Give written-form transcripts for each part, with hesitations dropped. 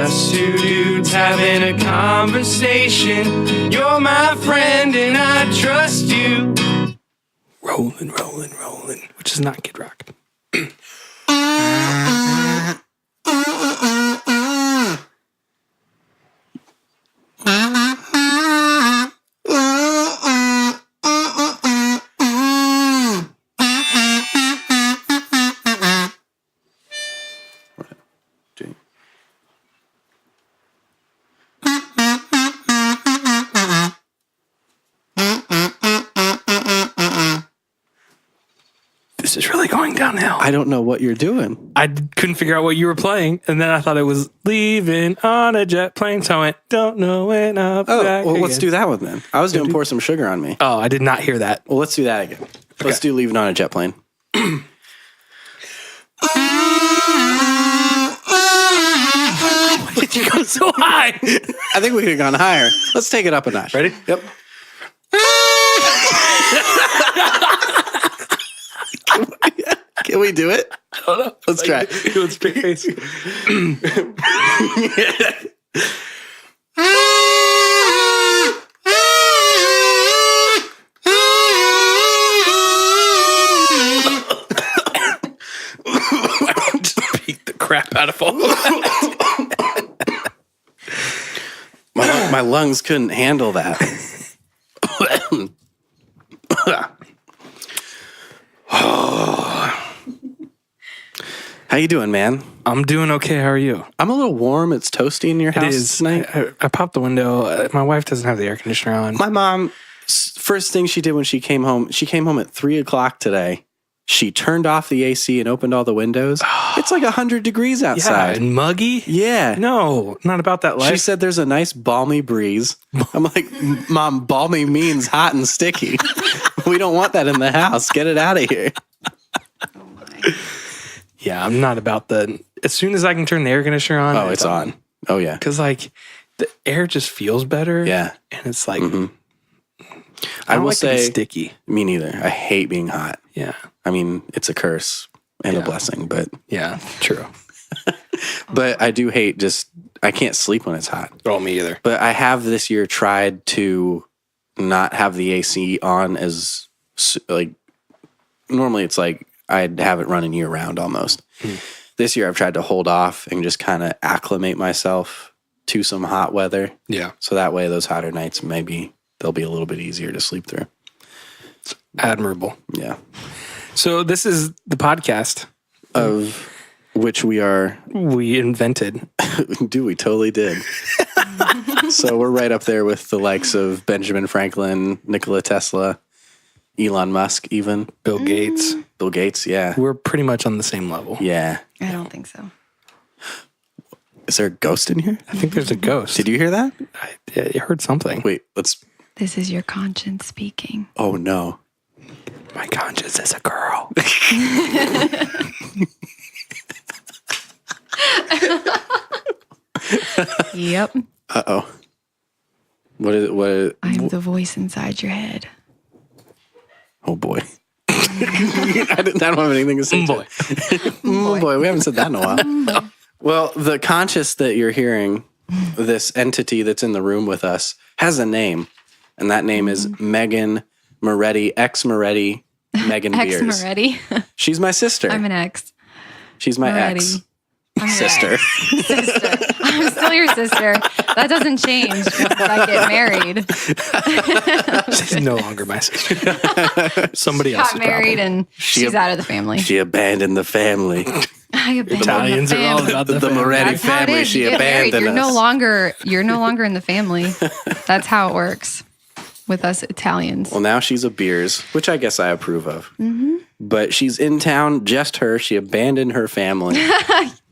Just two dudes having a conversation. You're my friend and I trust you. Rolling, rolling, rolling. Which is not Kid Rock. This is really going downhill. I don't know what you're doing. I couldn't figure out what you were playing, and then I thought it was leaving on a jet plane, so I went, don't know when I'll be back well, again. let's do that one then. I was doing Pour Some Sugar on Me. Oh, I did not hear that. Well, let's do that again. Let's do Leaving on a Jet Plane. Why did you go so high? I think we could have gone higher. Let's take it up a notch. Ready? Yep. Can we do it? I don't know. Let's try. Do it straight face. I just beat the crap out of all of that. My lungs couldn't handle that. How you doing, man? I'm doing okay. How are you? I'm a little warm. It's toasty in your house It is. tonight. I popped the window. My wife doesn't have the air conditioner on. My mom, first thing she did when she came home at 3:00 today. She turned off the AC and opened all the windows. It's like 100 degrees outside. Yeah, and muggy? Yeah. No, not about that life. She said there's a nice balmy breeze. I'm like, Mom, balmy means hot and sticky. We don't want that in the house. Get it out of here. Yeah, I'm not about as soon as I can turn the air conditioner on. Oh, it's on. Oh, yeah. Because, like, the air just feels better. Yeah. And it's like, I will like to be say, sticky. Me neither. I hate being hot. Yeah. I mean, it's a curse and a blessing, but Yeah, true. but I do hate I can't sleep when it's hot. Oh, me either. But I have this year tried to not have the AC on as, like, normally it's like I'd have it running year round almost. This year I've tried to hold off and just kind of acclimate myself to some hot weather. Yeah. So that way those hotter nights, maybe they'll be a little bit easier to sleep through. It's admirable. Yeah. So this is the podcast Of which we invented. we totally did. So we're right up there with the likes of Benjamin Franklin, Nikola Tesla, Elon Musk, even. Bill Gates. Bill Gates, yeah. We're pretty much on the same level. Yeah. I don't think so. Is there a ghost in here? I think there's a ghost. Did you hear that? I heard something. Wait, let's... This is your conscience speaking. Oh, no. My conscience is a girl. Yep. Uh-oh. What? I'm the voice inside your head. Oh, boy. I don't have anything to say. Boy. Oh, boy. We haven't said that in a while. Well, the conscious that you're hearing, this entity that's in the room with us, has a name. And that name is Megan Moretti, ex-Moretti, Megan Beers. Ex-Moretti. She's my sister. I'm an ex. She's my Moretti. ex-sister. Sister. I'm still your sister. That doesn't change once I get married. She's no longer my sister. Somebody else's Got married problem. and she's out of the family. She abandoned the family. I abandoned Italians the are all family. about The family. Moretti That's how it family. is. She You get married. abandoned us. You're no longer in the family. That's how it works with us Italians. Well, now she's a Beers, which I guess I approve of. Mm-hmm. But she's in town, just her. She abandoned her family,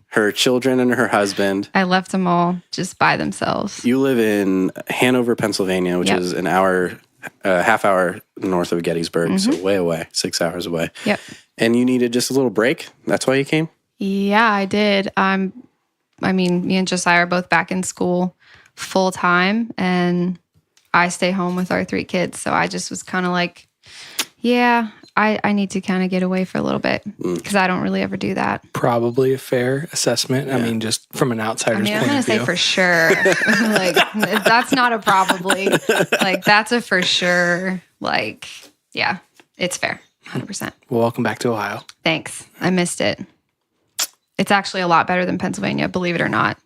her children and her husband. I left them all just by themselves. You live in Hanover, Pennsylvania, which is an hour, half hour north of Gettysburg, so way away, 6 hours away. Yep. And you needed just a little break. That's why you came? Yeah, I did. I mean, me and Josiah are both back in school full time, and I stay home with our 3 kids. So I just was kind of like, yeah, I need to kind of get away for a little bit because I don't really ever do that. Probably a fair assessment. I mean, just from an outsider's I'm point going to of say view. for sure. Like, that's not a probably. Like, that's a for sure. Like, yeah, it's fair. 100%. Well, welcome back to Ohio. Thanks. I missed it. It's actually a lot better than Pennsylvania, believe it or not.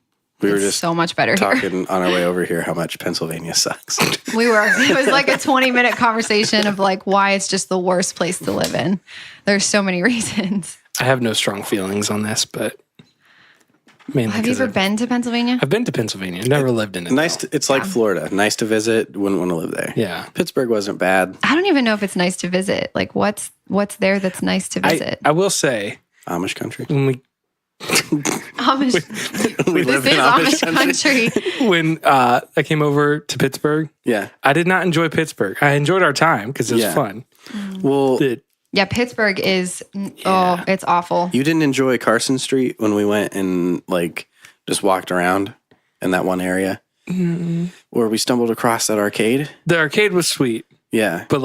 We were It's just so much better here. talking on our way over here how much Pennsylvania sucks. We were. It was like a 20-minute conversation of like why it's just the worst place to live in. There's so many reasons. I have no strong feelings on this, but mainly Have you ever been to Pennsylvania? I've been to Pennsylvania. Never lived in it. Nice. though. It's like Florida. Nice to visit. Wouldn't want to live there. Yeah. Pittsburgh wasn't bad. I don't even know if it's nice to visit. Like what's there that's nice to visit? I will say Amish country. when we Amish. We This live is in Amish country. when I came over to Pittsburgh, Yeah. I did not enjoy Pittsburgh. I enjoyed our time because it was Yeah. fun. Well, Yeah, Pittsburgh is it's awful. you didn't enjoy Carson Street when we went and like just walked around in that one area where we stumbled across that arcade. The arcade was sweet, Yeah. but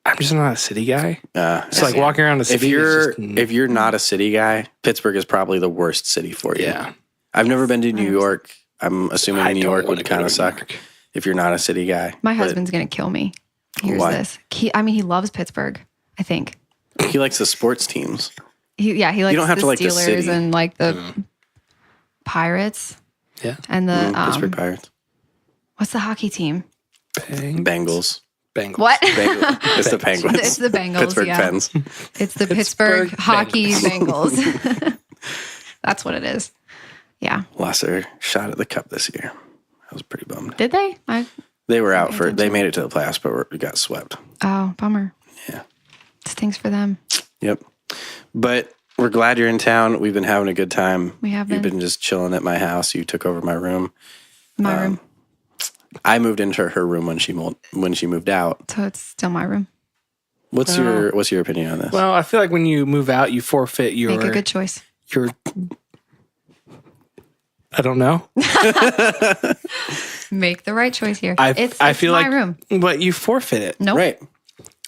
I'm just not a city guy. So like walking around the If city. you're not a city guy, Pittsburgh is probably the worst city for you. yeah, I've never been to New York. I'm assuming I New don't York wanna would go kind to of New suck York. if you're not a city guy. My But husband's gonna kill me. Here's Why? this. He loves Pittsburgh. I think. he likes the sports teams. He likes don't have the to like the Steelers city. and like the Pirates yeah. and the Pittsburgh Pirates. what's the hockey team? Bengals. Bengals. What? It's the Penguins. It's the Bengals. Pittsburgh yeah. Pens. It's the Pittsburgh hockey Bengals. Bengals. That's what it is. Yeah. Lost their shot at the cup this year. I was pretty bummed. Did they? They were out for. They made it to the playoffs, but we got swept. Oh, bummer. Yeah. Stinks for them. Yep. But we're glad you're in town. We've been having a good time. We have You've been. been just chilling at my house. You took over my room. My room. I moved into her room when she moved out. So it's still my room. What's your opinion on this? Well, I feel like when you move out, you forfeit your Make a good choice. your. I don't know. Make the right choice here. I It's feel my like, room. but you forfeit it. Nope. Right.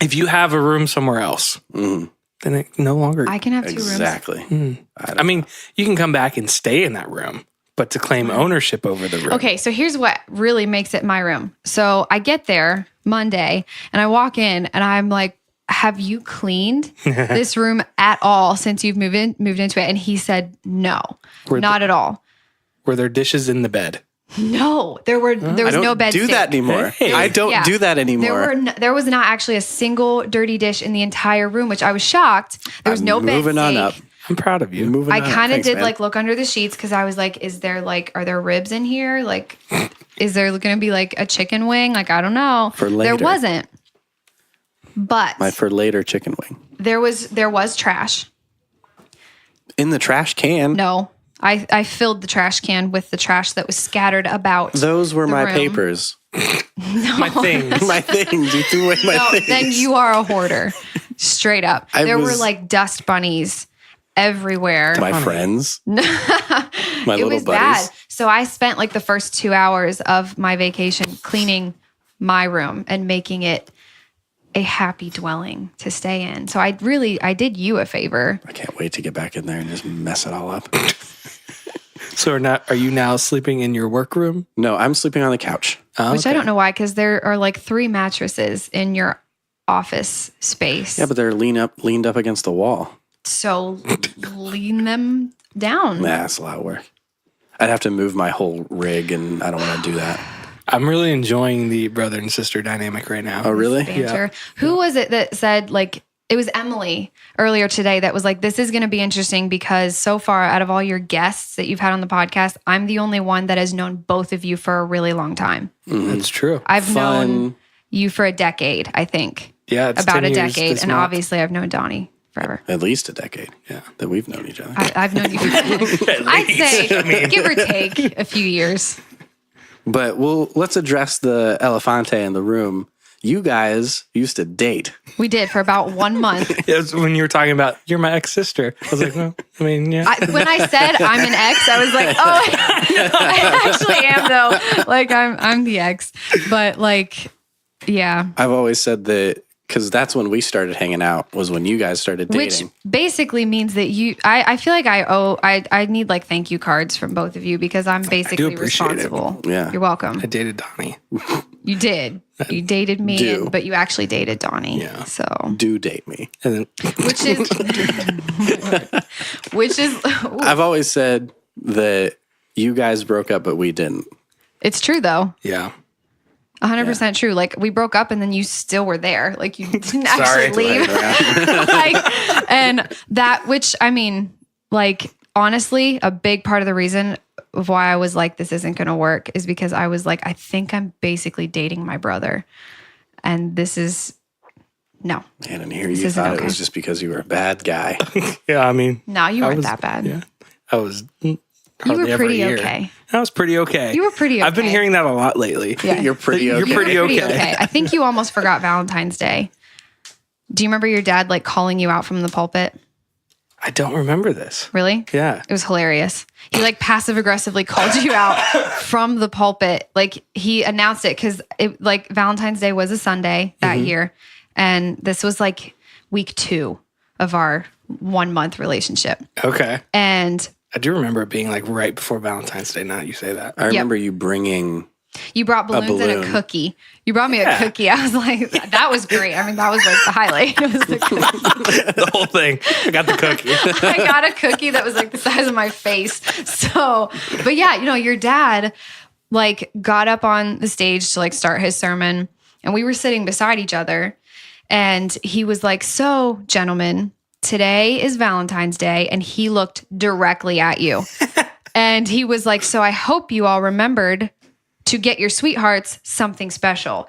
If you have a room somewhere else, then it no longer. I can have 2 rooms. Exactly. I mean, you can come back and stay in that room, but to claim ownership over the room. Okay, so here's what really makes it my room. So I get there Monday and I walk in and I'm like, have you cleaned this room at all since you've moved into it? And he said, no, not at all. Were there dishes in the bed? No, there was I no don't bed do sink. that anymore. Hey. I don't Yeah. do that anymore. There was not actually a single dirty dish in the entire room, which I was shocked. There was no bed Moving on sink. up. I'm proud of you. Moving I on up. kind of Thanks, did man. like look under the sheets because I was like, are there ribs in here? Like, is there going to be like a chicken wing? Like, I don't know. For later. There wasn't. But my for later chicken wing there was trash. in the trash can. No, I filled the trash can with the trash that was scattered about. Those were the my room. papers. My things. My things. You threw away my No, things. then you are a hoarder. Straight up. There were was- like dust bunnies everywhere. My friends. my It little was buddies. bad. So I spent like the first 2 hours of my vacation cleaning my room and making it a happy dwelling to stay in. So I did you a favor. I can't wait to get back in there and just mess it all up. So are you now sleeping in your workroom? No, I'm sleeping on the couch. Oh, Which I okay. don't know why, because there are like 3 mattresses in your office space. Yeah, but they're leaned up against the wall. So lean them down. Nah, that's a lot of work. I'd have to move my whole rig, and I don't want to do that. I'm really enjoying the brother and sister dynamic right now. Oh, really? Banter. Who was it that said like it was Emily earlier today that was like, this is going to be interesting because so far out of all your guests that you've had on the podcast, I'm the only one that has known both of you for a really long time. That's true. I've Fun. known you for a decade, I think. Yeah, it's About 10 a years decade. this And month. obviously I've known Donnie forever. At least a decade. Yeah. That we've known each other. I've known you for I'd say give or take a few years. But let's address the elefante in the room. You guys used to date. We did for about 1 month. It was when you were talking about you're my ex sister. I was like, well, I mean, yeah. When I said I'm an ex, I was like, oh, I actually am though. Like I'm the ex, but like, yeah, I've always said that because that's when we started hanging out, was when you guys started dating. Which basically means that I feel like I need like thank you cards from both of you because I'm basically appreciate it. responsible. Yeah. You're welcome. I dated Donnie. You did. You dated me, Do. but you actually dated Donnie. Yeah. So, Do date me. And then which is, I've always said that you guys broke up, but we didn't. it's true though. yeah. 100% true. Like we broke up and then you still were there. Like you didn't Sorry. actually leave. Like, and that, which I mean, like honestly, a big part of the reason of why I was like, this isn't going to work is because I was like, I think I'm basically dating my brother. And this is, no. Man, and here This you isn't thought it okay. was just because you were a bad guy. Yeah, I mean, No, you weren't was- that bad. yeah. I was You hardly were ever a pretty year. okay. I was pretty okay. You were pretty I've been okay. hearing that a lot lately. Yeah. You're pretty okay. You're pretty okay. I think you almost forgot Valentine's Day. Do you remember your dad like calling you out from the pulpit? I don't remember this. Really? Yeah. It was hilarious. He like passive aggressively called you out from the pulpit. Like he announced it because it like Valentine's Day was a Sunday that year. And this was like week 2 of our 1 month relationship. Okay. And I do remember it being like right before Valentine's Day. Now that you say that. I remember you bringing, you brought balloons and a balloon. cookie. You brought me a cookie. I was like, that was great. I mean, that was like the highlight. It was the cookie. The whole thing. I got the cookie. I got a cookie that was like the size of my face. So, but yeah, you know, your dad like got up on the stage to like start his sermon and we were sitting beside each other and he was like, so gentlemen, today is Valentine's Day. And he looked directly at you and he was like, so I hope you all remembered to get your sweethearts something special.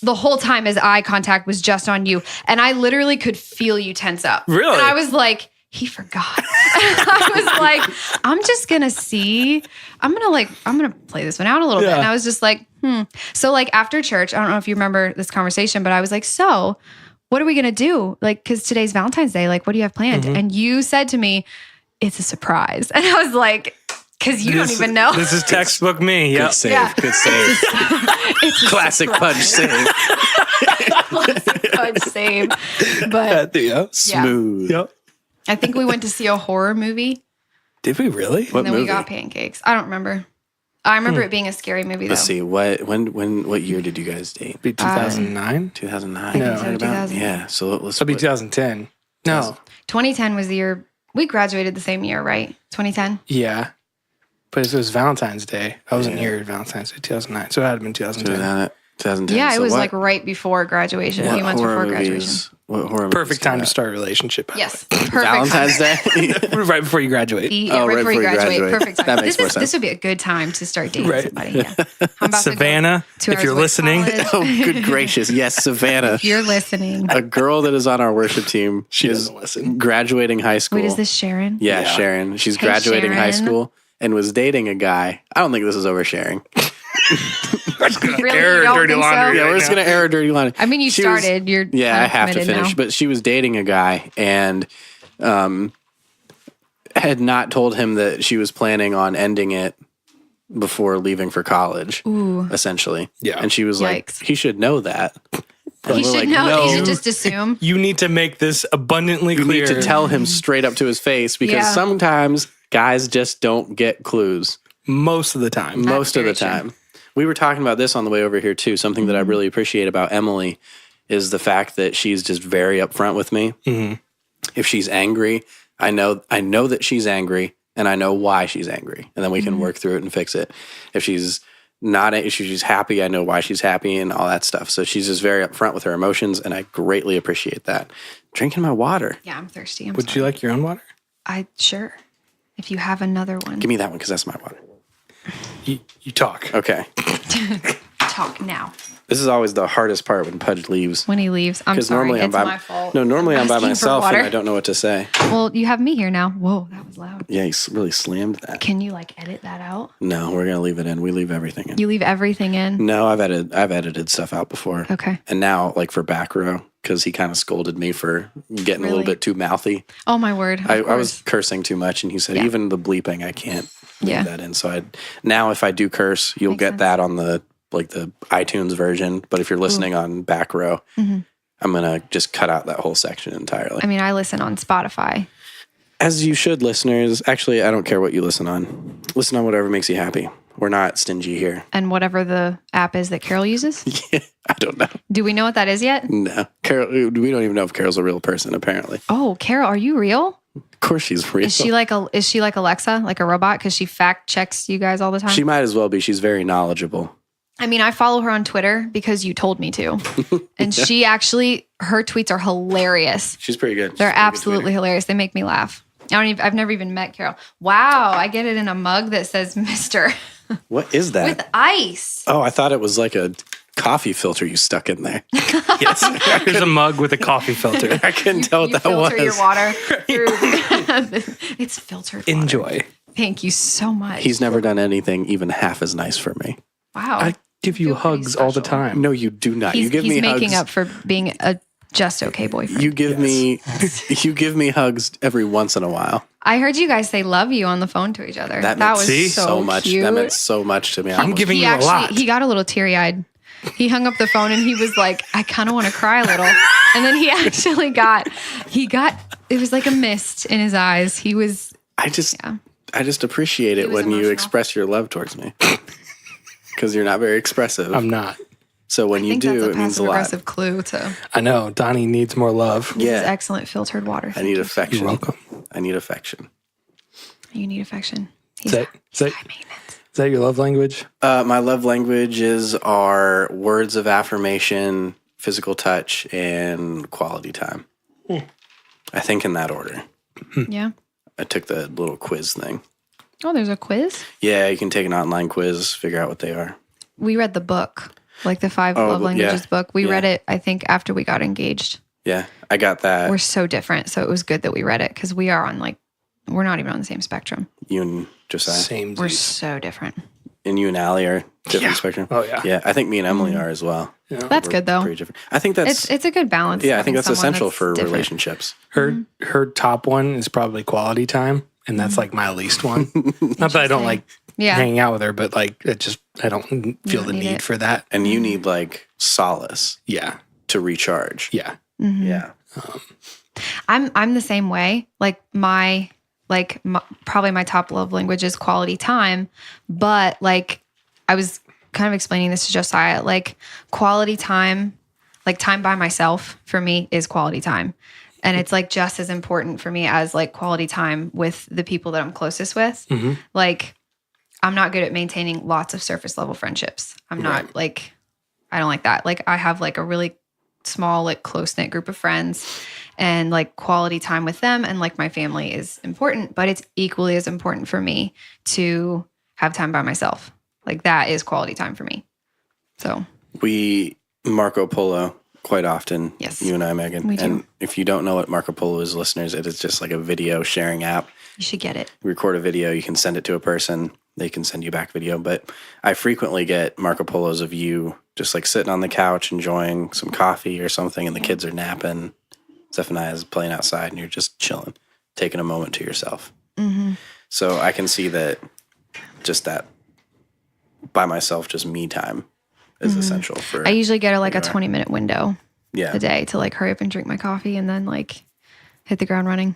The whole time his eye contact was just on you. And I literally could feel you tense up. Really? And I was like, he forgot. I was like, I'm just going to see. I'm going to play this one out a little bit. Yeah. And I was just like, So like after church, I don't know if you remember this conversation, but I was like, so what are we going to do? Like, cause today's Valentine's Day. Like, what do you have planned? And you said to me, it's a surprise. And I was like, cause you don't even know. This is textbook me. Yep. good save, Yeah. good save. It's a Classic surprise. punch save. Classic punch save. But Yep. Smooth. Yep. I think we went to see a horror movie Did we really? What and then movie? we got pancakes. I don't remember. I remember it being a scary movie though. Let's see. What year did you guys date? Be 2009. 2009. No. so, Right about? 2000. Yeah. So let's That'd be split. 2010. No. 2010 was the year we graduated the same year, right? 2010. Yeah. But if it was Valentine's Day, I wasn't here at Valentine's Day 2009. So it had been 2010. 2010. Yeah, it So was what- like right before graduation. A what few months horror before graduation. movies- What horror movies Perfect time came to out? start a relationship. by the Yes. Perfect time. Valentine's Day. right before you graduate. Yeah, right before you graduate. Perfect time. That makes more sense. This would be a good time to start dating Right. somebody. Yeah. I'm about Savannah, to go 2 if hours you're away to listening. college. Oh, good gracious. Yes, Savannah. If you're listening. A girl that is on our worship team. She doesn't listen. graduating high school. Wait, is this Sharon? Yeah, Yeah. Sharon. She's Hey, graduating high Sharon. school and was dating a guy. I don't think this is oversharing. Really? Air You don't dirty think so? laundry. Yeah, we're Right just now. going to air a dirty line. I mean, you She was- started. You're Yeah, kind I of have to committed finish. now. But she was dating a guy and had not told him that she was planning on ending it before leaving for college, essentially. Yeah. And she was like, Yikes. he should know that. And He we're should like, know. no. He should just assume. You need to make this abundantly You clear. need to tell him straight up to his face because Yeah. sometimes guys just don't get clues most of the time. most of the very time. We were talking about this on the way over here too. Something that I really appreciate about Emily is the fact that she's just very upfront with me. If she's angry, I know that she's angry and I know why she's angry, and then we can work through it and fix it. If she's not, if she's happy, I know why she's happy and all that stuff. So she's just very upfront with her emotions, and I greatly appreciate that. Drinking my water. Yeah, I'm thirsty. I'm Would sorry. you like your own water? Sure. If you have another one, Give me that one because that's my water. You talk. Okay. talk now. This is always the hardest part when Pudge leaves. When he leaves, I'm Because sorry. normally It's I'm my by fault. normally I'm by asking for myself and water. I don't know what to say. Well, you have me here now. Whoa, that was loud. Yeah, he really slammed that. Can you like edit that out? No, we're gonna leave it in. We leave everything in. You leave everything in. No, I've edited stuff out before. Okay. And now, like for back row, because he kind of scolded me for getting a little Really? bit too mouthy. Oh my word. Of I was course. cursing too much, and he said Yeah. even the bleeping I can't leave Yeah. that in. So now if I do curse, you'll Makes get sense. that on the iTunes version. But if you're listening on back row, I'm going to just cut out that whole section entirely. I mean, I listen on Spotify. As you should, listeners. Actually, I don't care what you listen on. Listen on whatever makes you happy. We're not stingy here. And whatever the app is that Carol uses. Yeah, I don't know. Do we know what that is yet? No. Carol, we don't even know if Carol's a real person, apparently. Oh, Carol, are you real? Of course she's real. Is she like Alexa, like a robot? Because she fact checks you guys all the time. She might as well be. She's very knowledgeable. I mean, I follow her on Twitter because you told me to. And she actually, her tweets are hilarious. She's pretty good. They're absolutely hilarious. They make me laugh. I've never even met Carol. Wow, I get it in a mug that says Mr. What is that? with ice. Oh, I thought it was like a coffee filter you stuck in there. Yes. There's a mug with a coffee filter. I couldn't tell what You that was. filter your water through. It's filtered water. Enjoy. Thank you so much. He's never done anything even half as nice for me. Wow. I give you feel pretty hugs all the special. time. No, you do not. he's you give he's me making hugs. up for being a just okay boyfriend. You give me you give me hugs every once in a while. I heard you guys say love you on the phone to each other. That That meant was so much. cute. That meant so much to me. I'm giving you a lot. He got a little teary-eyed. He hung up the phone and he was like, I kind of want to cry a little. And then he actually got, it was like a mist in his eyes. He was, I just appreciate it was when you emotional. express your love towards me. Because you're not very expressive. I'm not. So when I you think do, that's a it means a lot. passive-aggressive clue to I know. Donnie needs more love. this is Yeah. excellent filtered water. I need affection. You're welcome. I need affection. You need affection. He's Is that high maintenance. is that your love language? My love languages are words of affirmation, physical touch, and quality time. I think in that order. Yeah. I took the little quiz thing. Oh, there's a quiz? Yeah, you can take an online quiz, figure out what they are. We read the book, like the 5 Oh, love languages yeah. book. We Yeah. read it, I think, after we got engaged. Yeah, I got that. We're so different. So it was good that we read it because we are on we're not even on the same spectrum. You and Josiah. Same. We're dude. so different. And you and Allie are different Yeah. spectrum. Oh, yeah. Yeah, I think me and Emily are as well. That's We're good though. pretty different. I think that's It's a good balance. yeah, I think having that's someone essential that's for different. relationships. Her top one is probably quality time, and that's like my least one. Not that I don't like Yeah. hanging out with her, but like I don't feel don't the need need it. for that. And you need like solace Yeah. to recharge. Yeah. Yeah. I'm the same way. Like probably my top love language is quality time, but like I was kind of explaining this to Josiah, like quality time, like time by myself for me is quality time. And it's like just as important for me as like quality time with the people that I'm closest with. Like I'm not good at maintaining lots of surface level friendships. I'm not like, I don't like that. Like I have like a really small, like close knit group of friends and like quality time with them. And like my family is important, but it's equally as important for me to have time by myself. Like that is quality time for me. So We Marco Polo quite often. Yes. You and I, Megan. We do. And if you don't know what Marco Polo is, listeners, it is just like a video sharing app. you should get it. You record a video, you can send it to a person, they can send you back video. But I frequently get Marco Polos of you just like sitting on the couch enjoying some coffee or something, and the kids are napping. Zephaniah is playing outside, and you're just chilling, taking a moment to yourself. So I can see that just that by myself, just me time is essential for. I usually get like a 20-minute window yeah. a day to like hurry up and drink my coffee and then like hit the ground running.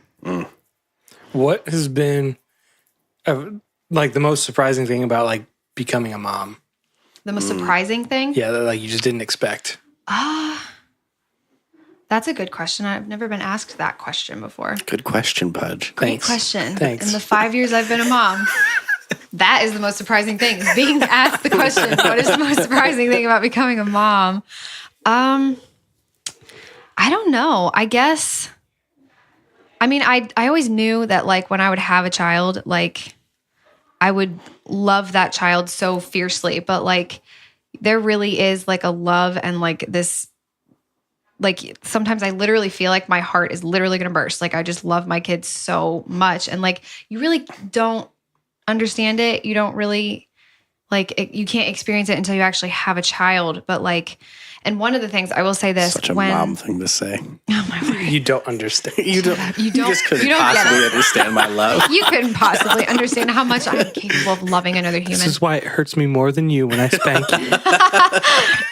What has been like the most surprising thing about like becoming a mom? The most surprising thing? Yeah, that like you just didn't expect. That's a good question. I've never been asked that question before. Good question, Pudge. Great Thanks. question. Thanks. In the 5 years I've been a mom, that is the most surprising thing. Is being asked the question, what is the most surprising thing about becoming a mom? I don't know. I guess, I mean, I always knew that like when I would have a child, like I would love that child so fiercely, but like there really is like a love and like this, like sometimes I literally feel like my heart is literally going to burst. Like I just love my kids so much. And like, you really don't understand it. You don't really Like you can't experience it until you actually have a child. But like, and one of the things I will say this, Such a mom thing to say. Oh my word. You don't understand. You just couldn't you don't get possibly it. understand my love. You couldn't possibly understand how much I'm capable of loving another human. This is why it hurts me more than you when I spank you.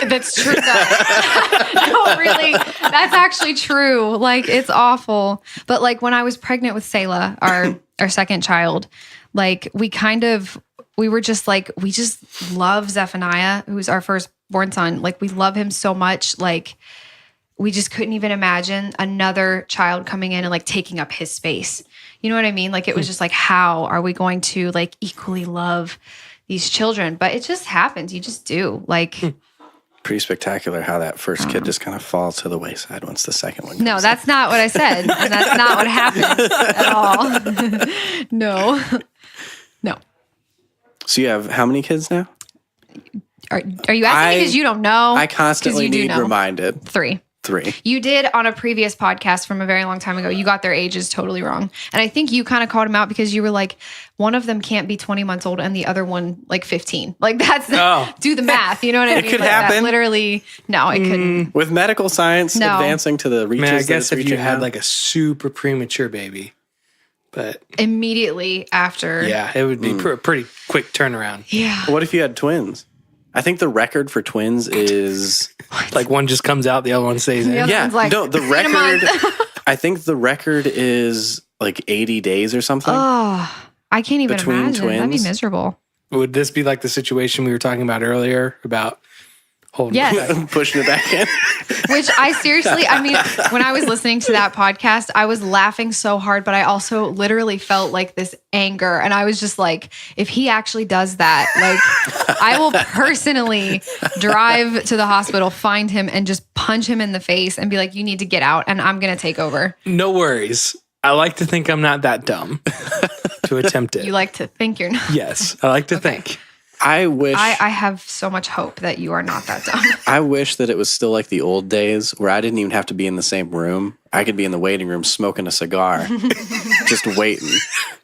That's true though. No, really. That's actually true. Like it's awful. But like when I was pregnant with Selah, our second child, like we just love Zephaniah, who's our firstborn son. Like we love him so much. Like we just couldn't even imagine another child coming in and like taking up his space. You know what I mean? Like it was just like, how are we going to like equally love these children? But it just happens. You just do. Like Pretty spectacular how that first kid just kind of falls to the wayside once the second one comes. no, that's not what I said. And that's not what happened at all. No. No. So you have how many kids now? Are you asking me because you don't know? I constantly 'Cause you do need know. reminded. 3. 3. You did on a previous podcast from a very long time ago. You got their ages totally wrong. And I think you kind of called them out because you were like, one of them can't be 20 months old and the other one like 15. Like that's, do the math. You know what I mean? It could like that happen. Literally, no, it couldn't. With medical science No. advancing to the reaches I mean, I that guess it's if you reaching had now. like a super premature baby, but Immediately after. yeah, it would be a pretty quick turnaround. Yeah. What if you had twins? I think the record for twins is Like one just comes out, the other one stays in. Yeah. yeah. Sounds like No, the in a month. record. I think the record is like 80 days or something. Oh, I can't even Between imagine. That'd be twins? miserable. Would this be like the situation we were talking about earlier about holding Yes. Pushing it back in. Which I seriously, I mean, when I was listening to that podcast, I was laughing so hard, but I also literally felt like this anger. And I was just like, if he actually does that, like, I will personally drive to the hospital, find him, and just punch him in the face and be like, you need to get out, and I'm going to take over. No worries. I like to think I'm not that dumb to attempt it. You like to think you're not. Yes, I like to think. I wish I have so much hope that you are not that dumb. I wish that it was still like the old days where I didn't even have to be in the same room. I could be in the waiting room smoking a cigar, just waiting.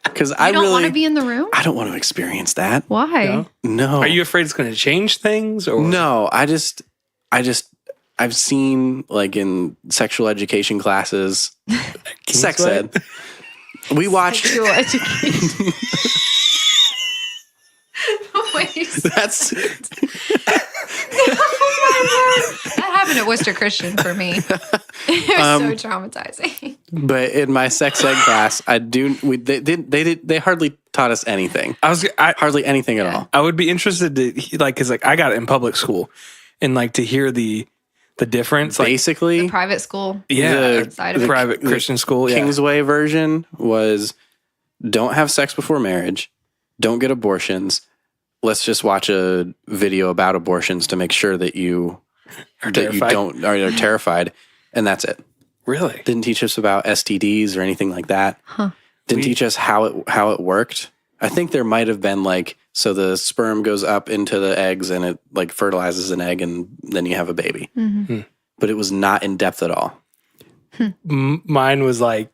Because I You don't want really to be in the room? I don't want to experience that. Why? No? No. Are you afraid it's going to change things? Or No, I've seen like in sexual education classes, sex ed. We watched. Sexual education. Wait, That's that happened at Worcester Christian for me. It was so traumatizing. but in my sex ed class, they hardly taught us anything. Hardly anything at all. I would be interested to like, cause like I got it in public school, and like to hear the difference. Like, Basically, Private school. yeah, outside of the it. private Christian school. Yeah. Kingsway version was don't have sex before marriage, don't get abortions. Let's just watch a video about abortions to make sure that you are terrified, and that's it. Really? Didn't teach us about STDs or anything like that. Didn't teach us how it worked. I think there might have been like, so the sperm goes up into the eggs and it like fertilizes an egg and then you have a baby. But it was not in depth at all. Mine was like,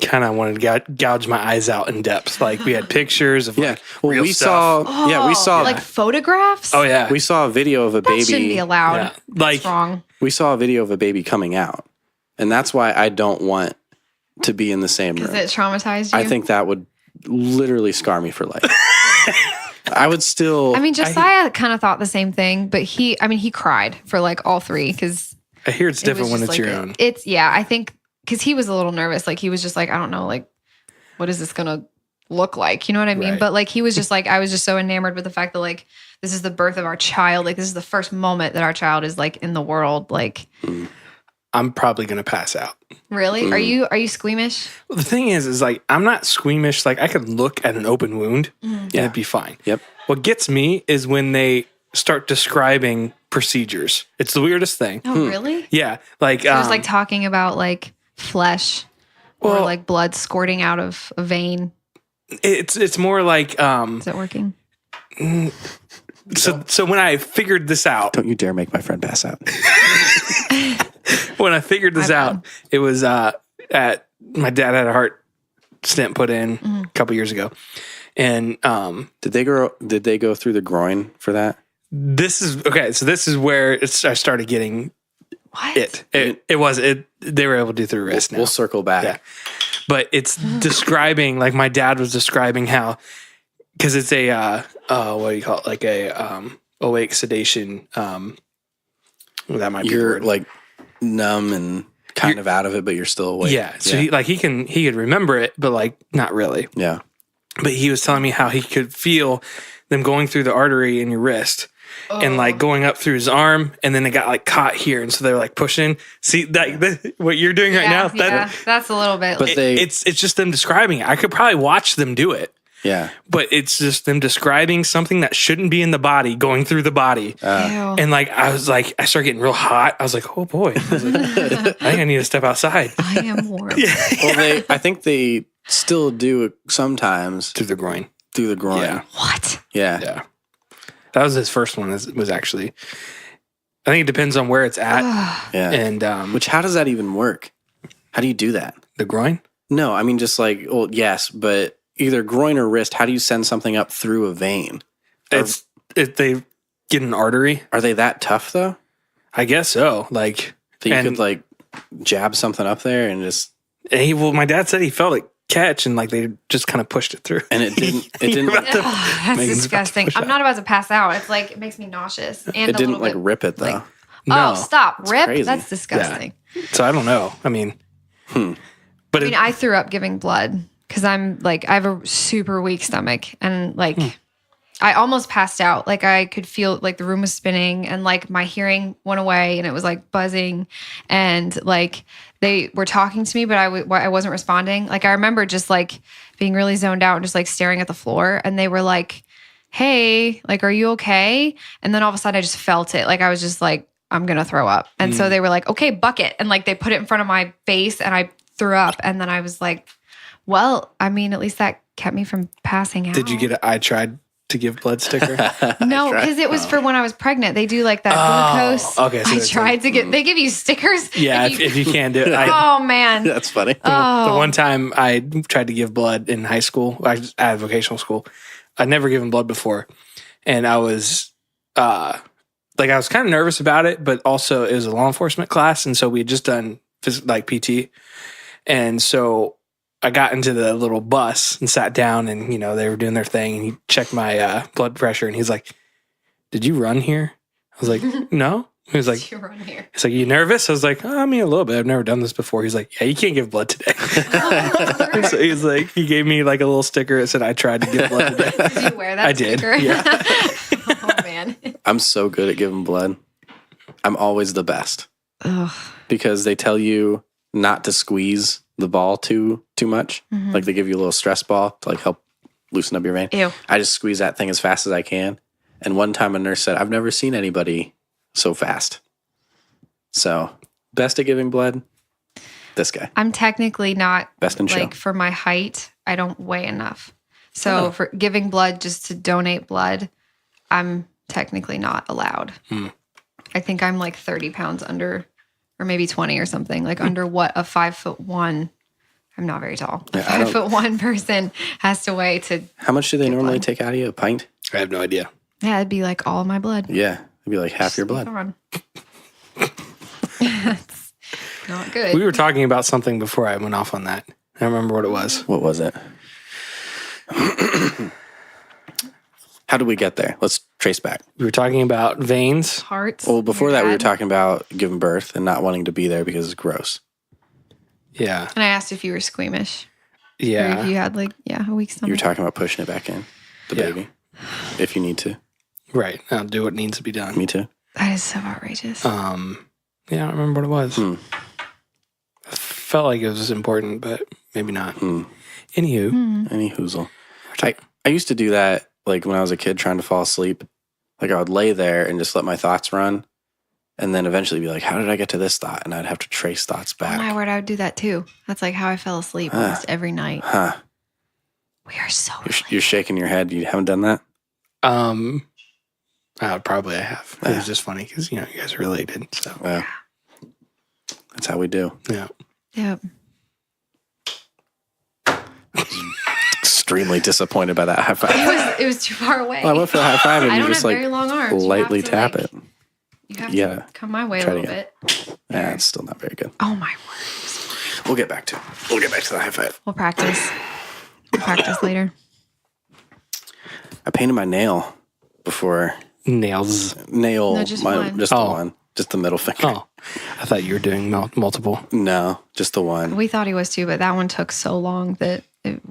kind of wanted to gouge my eyes out in depth. Like we had pictures of like real we stuff. saw Like photographs? Oh yeah. we saw a video of a that shouldn't be baby. allowed. Yeah. Like It's wrong. We saw a video of a baby coming out. And that's why I don't want to be in the same Because room. it traumatized you? I think that would literally scar me for life. I would still I mean, Josiah kind of thought the same thing, but he cried for like all 3 because I hear it's different when it's your own. I think because he was a little nervous. Like he was just like, I don't know, like, what is this going to look like? You know what I mean? Right. But like, he was just like, I was just so enamored with the fact that like, this is the birth of our child. Like this is the first moment that our child is like in the world. Like, I'm probably gonna pass out. really? Are you squeamish? Well, the thing is like I'm not squeamish. Like I could look at an open wound and it'd be fine. Yep. What gets me is when they start describing procedures. It's the weirdest thing. Oh, really? Yeah, like It was like talking about like flesh or Well- like blood squirting out of a vein. it's more like Is it working? so when I figured this out, don't you dare make my friend pass out. when I figured this My out, it was at my dad had a heart stent put in a couple years ago, And Did they go through the groin for that? this is okay. So this is where I started getting What? They were able to do through wrist now. We'll circle back. Yeah. But it's describing, like my dad was describing how, because it's a what do you call it, like a awake sedation. That might be the You're word. like numb and kind of out of it, but you're still awake. Yeah. So he could remember it, but like not really. Yeah. But he was telling me how he could feel them going through the artery in your wrist and like going up through his arm, and then it got like caught here, and so they were like pushing. See that what you're doing right now? That's a little bit. But It's just them describing it. I could probably watch them do it. Yeah. But it's just them describing something that shouldn't be in the body going through the body. Ew. And like I started getting real hot. I was like, oh boy. I was like, I think I need to step outside. I am warm. Well, I think they still do it sometimes Through the groin. through the groin. Yeah. What? Yeah. Yeah. That was his first one. Was actually, I think it depends on where it's at. Yeah. And Which, how does that even work? How do you do that? the groin. No, I mean, just like, well, yes, but either groin or wrist, how do you send something up through a vein? They get an artery. Are they that tough though? I guess so. Like That you could like jab something up there and just, my dad said he felt it catch, and like they just kind of pushed it through. and it didn't, That's Megan's about to disgusting. push I'm out. not about to pass out. It's like, it makes me nauseous. And it a didn't little like bit, rip it though. like- No. Oh, stop. Rip? crazy. That's disgusting. So I don't know. I mean, but I mean, I threw up giving blood because I'm like, I have a super weak stomach, and like, I almost passed out. Like, I could feel like the room was spinning, and like my hearing went away, and it was like buzzing, and like they were talking to me, but I wasn't responding. Like, I remember just like being really zoned out and just like staring at the floor, and they were like, "Hey, like, are you okay?" And then all of a sudden, I just felt it. Like, I was just like, I'm gonna throw up, and so they were like, "Okay, bucket," and like they put it in front of my face, and I threw up, and then I was like, well, I mean, at least that kept me from passing out. did you get an I tried to give blood sticker? No, because it was for when I was pregnant. They do like that glucose. okay, so I it's tried to get. They give you stickers. Yeah, if you can't do it. Oh man. That's funny. The Oh. one time I tried to give blood in high school, I had vocational school. I'd never given blood before, and I was I was kind of nervous about it, but also it was a law enforcement class, and so we had just done like PT, and so I got into the little bus and sat down, and they were doing their thing, and he checked my blood pressure, and he's like, "Did you run here?" I was like, "No." He was like, You run here. "He's like, you nervous?" I was like, "Oh, I mean, a little bit. I've never done this before." He's like, "Yeah, you can't give blood today." So he's like, he gave me like a little sticker that said, "I tried to give blood today." Did you wear that I did, sticker? yeah. Oh man. I'm so good at giving blood. I'm always the best Ugh. because they tell you not to squeeze the ball too much. Like they give you a little stress ball to like help loosen up your vein. Ew. I just squeeze that thing as fast as I can. And one time a nurse said, "I've never seen anybody so fast." So best at giving blood, this guy. I'm technically not Best in show. like for my height, I don't weigh enough. So for giving blood just to donate blood, I'm technically not allowed. I think I'm like 30 pounds under, or maybe 20 or something, like under what a 5'1". I'm not very tall. A Yeah, I don't- 5'1" person has to weigh to. How much do they normally blood. take out of you? A pint? I have no idea. Yeah, it'd be like all my blood. Yeah. It'd be like half your blood. Gone. It's not good. We were talking about something before I went off on that. I don't remember what it was. What was it? How did we get there? Let's trace back. We were talking about veins. Hearts. Well, before your that, we were dad. talking about giving birth and not wanting to be there because it's gross. Yeah. And I asked if you were squeamish. Or if Yeah. you had like, a weak stomach. You were talking about pushing it back in, the Yeah. baby, if you need to. Right. I'll do what needs to be done. Me too. That is so outrageous. Yeah, I don't remember what it was. I felt like it was important, but maybe not. Anywho. Any hoozle. I used to do that like when I was a kid trying to fall asleep. Like I would lay there and just let my thoughts run and then eventually be like, how did I get to this thought? And I'd have to trace thoughts Oh my back. word, I would do that too. That's like how I fell asleep almost every night. Huh. We are so You're shaking your head. You haven't done that? Probably I have. It was just funny because, you guys are related. So, Yeah. That's how we do. yeah. Yep. extremely disappointed by that high five. It was too far away. Well, I went for the high five and I you don't just have like very long arms. You lightly have to, tap like, it. You have Yeah. to come my way a Try it little again. bit. Yeah, it's still not very good. Oh my word. We'll get back to it. We'll get back to the high five. We'll practice. We'll practice later. I painted my nail before. Nails. Nail. No, just my, one. Just the one. Just the middle finger. Oh, I thought you were doing multiple. No, just the one. We thought he was too, but that one took so long that he would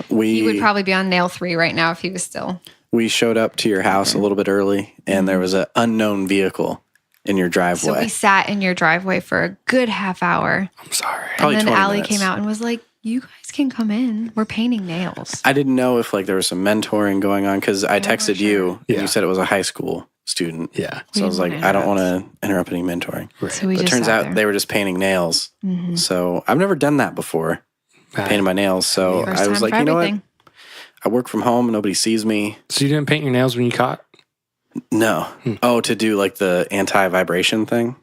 We probably be on nail 3 right now if he was still. we showed up to your house a little bit early, and there was an unknown vehicle in your So driveway. we sat in your driveway for a good half hour. I'm sorry. Probably and then 20 Allie minutes. came out and was like, "You guys can come in. We're painting nails." I didn't know if like there was some mentoring going on because I weren't texted you sure. and Yeah. you said it was a high school student. Yeah. So I was like, didn't wanna I don't want interrupt. to interrupt any mentoring. Right. So we But it just turns sat out there. they were just painting nails. So I've never done that before, painting my nails. So First I was time like, for you know everything. what? I work from home. Nobody sees me. So you didn't paint your nails when you caught? No. Oh, to do like the anti-vibration thing?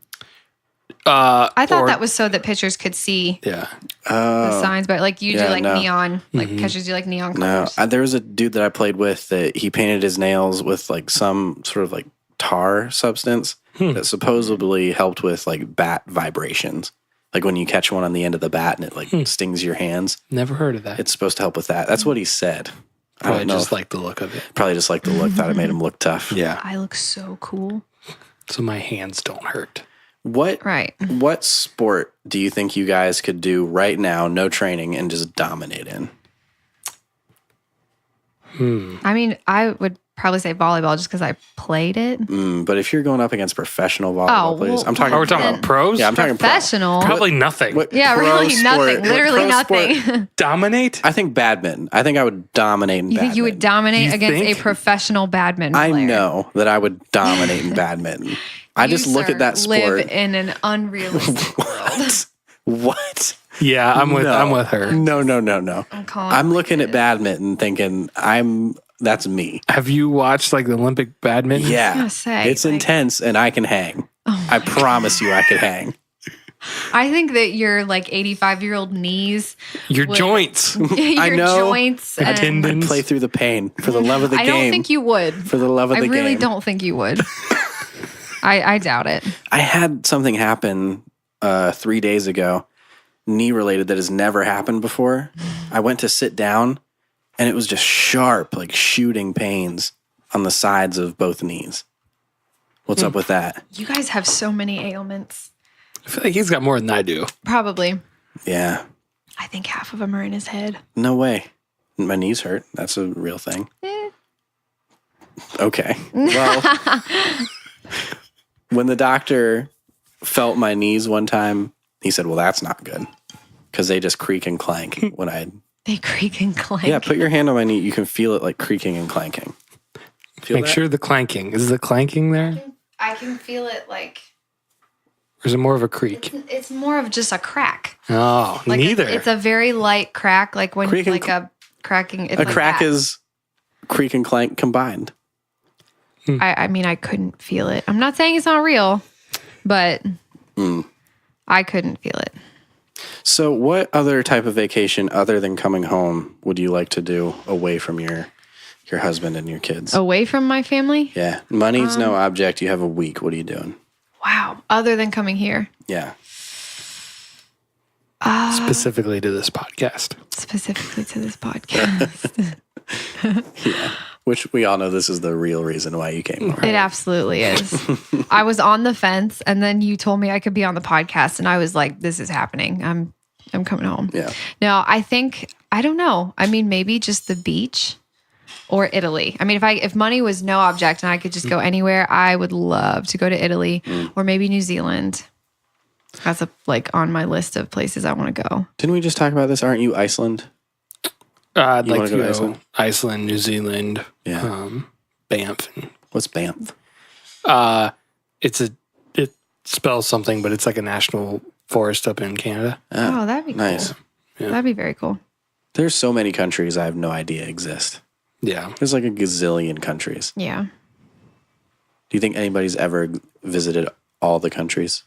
I thought that was so that pitchers could see Yeah. the signs, but like you do Yeah, like no. neon, like pitchers do like neon No. colors. There was a dude that I played with that he painted his nails with like some sort of like tar substance that supposedly helped with like bat vibrations. Like when you catch one on the end of the bat and it like stings your hands, Never heard of that. it's supposed to help with that. That's what he said. I Probably don't know. just like the look of it. Probably just like the look. Thought it made him look tough. Yeah. I look so cool. So my hands don't hurt. Right. What sport do you think you guys could do right now, no training, and just dominate in? I mean, I would probably say volleyball just because I played it. But if you're going up against professional volleyball Oh, players, well, I'm talking. Oh, we're talking about pros? Yeah, I'm talking pro. Professional. Probably nothing. What Yeah, pro really sport- nothing. what Literally pro sport- nothing. Dominate? I think badminton. I think I would dominate in You badminton. think you would dominate You against think? a professional badminton player? I know that I would dominate in badminton. I just You, look sir, at that sport. Live in an unrealistic world. What? Yeah, I'm with No. I'm with her. No. I'm calling I'm it looking like at it is. badminton thinking that's me. Have you watched like the Olympic badminton? Yeah. gonna say, It's like- intense and I can hang. I promise you I could hang. I think that your like 85-year-old knees, Your Would- joints. your know. joints, and tendons. Play through the pain for the love of the I game. don't think you would. for the love of I the really game. don't think you would. I doubt it. I had something happen 3 days ago, knee related, that has never happened before. I went to sit down and it was just sharp, like shooting pains on the sides of both knees. What's up with that? You guys have so many ailments. I feel like he's got more than I do. Probably. Yeah. I think half of them are in his head. No way. My knees hurt. That's a real thing. Okay. Well, when the doctor felt my knees one time, he said, well, that's not good because they just creak and clank when I. They creak and clank. Yeah, put your hand on my knee. You can feel it like creaking and clanking. Feel Make that? sure the clanking. Is the clanking there? I can feel it like Or is it more of a creak? it's more of just a crack. Oh, Like neither. It's a very light crack, like when Creak and like a cracking. It's A like crack that. is creak and clank combined. I mean, I couldn't feel it. I'm not saying it's not real, but I couldn't feel it. So, what other type of vacation other than coming home would you like to do away from your husband and your kids? Away from my family? Yeah, money's no object. You have a week. What are you doing? Wow. Other than coming here, Yeah, Specifically to this podcast. specifically to this podcast. which we all know this is the real reason why you came over. It absolutely is. I was on the fence, and then you told me I could be on the podcast, and I was like, "This is happening. I'm coming home." Yeah, No, I don't know. I mean, maybe just the beach or Italy. I mean, if money was no object and I could just go anywhere, I would love to go to Italy or maybe New Zealand. That's like on my list of places I want to go. didn't we just talk about this? Aren't you Iceland? I'd You like wanna to go go to Iceland, New Zealand, Yeah. Banff. What's Banff? It spells something, but it's like a national forest up in Canada. Oh, that'd be Nice. cool. That'd be very cool. There's so many countries I have no idea exist. Yeah. There's like a gazillion countries. Yeah. Do you think anybody's ever visited all the countries?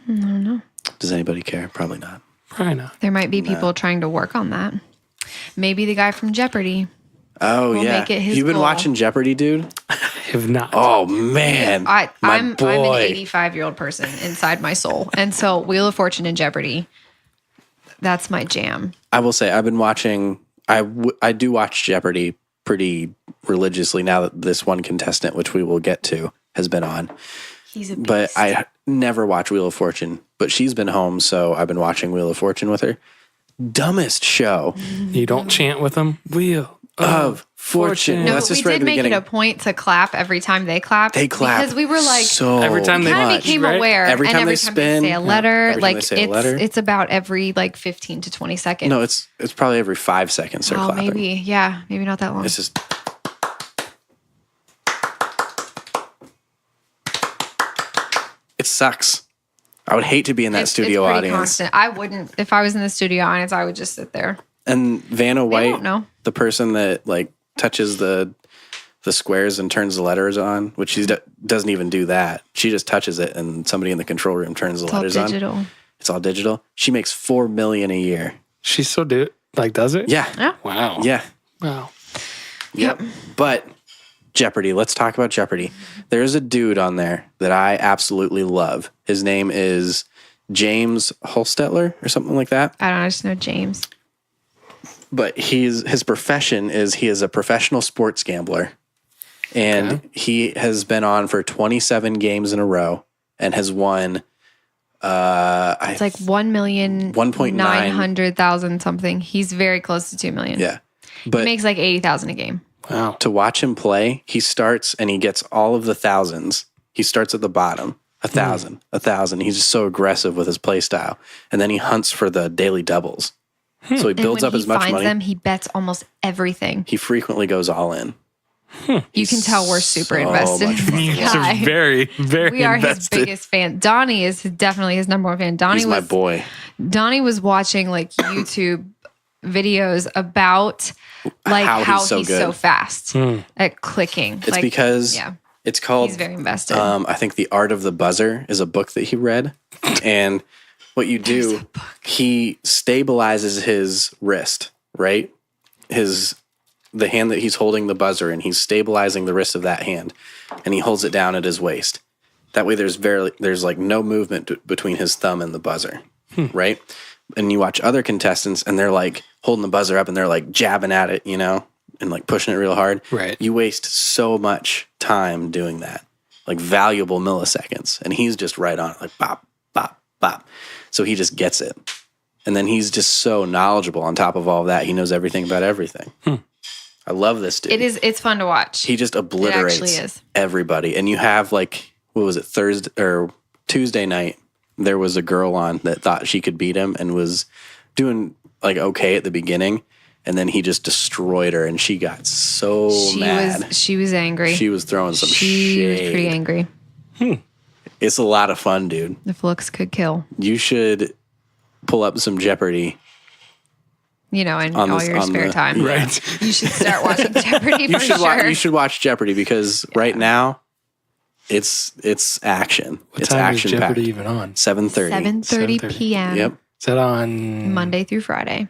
I don't know. Does anybody care? Probably not. Probably not. There might be people trying to work on that. Maybe the guy from Jeopardy. Oh, We'll yeah. make it his You've been goal. watching Jeopardy, dude? If not, Oh, man. I'm an boy. 85-year-old person inside my soul. And so Wheel of Fortune and Jeopardy, that's my jam. I will say I've been watching, I do watch Jeopardy pretty religiously now that this one contestant, which we will get to, has been on. He's a beast. But I never watch Wheel of Fortune. But she's been home, so I've been watching Wheel of Fortune with her. Dumbest show you don't chant with them. Wheel of Fortune. No, That's we just right at did the make it beginning. a point to clap every time they clap. They clap because we were like, so Every time they kind of much. became right? aware. Every and time every they time spin, they say a letter, every time they like say a letter. it's about every like 15 to 20 seconds. No, it's probably every 5 seconds they're oh, clapping. maybe, yeah, maybe not that long. It's just. It sucks. I would hate to be in that studio it's pretty audience. constant. I wouldn't. If I was in the studio audience, I would just sit there. And Vanna White, won't know. the person that like touches the squares and turns the letters on, which she doesn't even do that. She just touches it, and somebody in the control room turns the It's all letters on. digital. It's all digital. She makes $4 million a year. She still does it? Yeah. Yeah. Wow. Yeah. Wow. Yep. But Jeopardy. Let's talk about Jeopardy. There's a dude on there that I absolutely love. His name is James Holstetler or something like that. I don't know. I just know James. But his profession is he is a professional sports gambler. And he has been on for 27 games in a row and has won It's like 1,900,000 something. He's very close to 2 million. Yeah. He But makes like 80,000 a game. Wow. to watch him play, he starts and he gets all of the thousands. He starts at the bottom. 1,000, 1,000. He's just so aggressive with his play style. And then he hunts for the daily doubles. So he builds up as much money. Them, he bets almost everything. He frequently goes all in. You can tell we're super so invested much in fun. this It's guy. very, very We are his invested. biggest fan. Donnie is definitely his number one fan. He's my boy. Donnie was watching like YouTube videos about like how he's so he's good. so fast at clicking. It's because it's called, he's very invested. I think The Art of the Buzzer is a book that he read. And what you do, he stabilizes his wrist, right? The hand that he's holding the buzzer and he's stabilizing the wrist of that hand and he holds it down at his waist. That way there's like no movement between his thumb and the buzzer, right? And you watch other contestants and they're like holding the buzzer up and they're like jabbing at it, and like pushing it real hard. Right. You waste so much time doing that, like valuable milliseconds. And he's just right on it, like bop, bop, bop. So he just gets it. And then he's just so knowledgeable on top of all that. He knows everything about everything. I love this dude. It's fun to watch. He just obliterates is. everybody. And you have like, what was it, Thursday or Tuesday night, there was a girl on that thought she could beat him and was doing like okay at the beginning. And then he just destroyed her and she got so mad. She was angry. She was throwing some She shade. was pretty angry. It's a lot of fun, dude. If looks could kill. You should pull up some Jeopardy. In all your spare time. Right. You should start watching Jeopardy for sure. You should watch Jeopardy because right now it's action. What it's time is action Jeopardy packed. even on? 7:30. 7:30 7:30. p.m. Yep. Is that on Monday through Friday.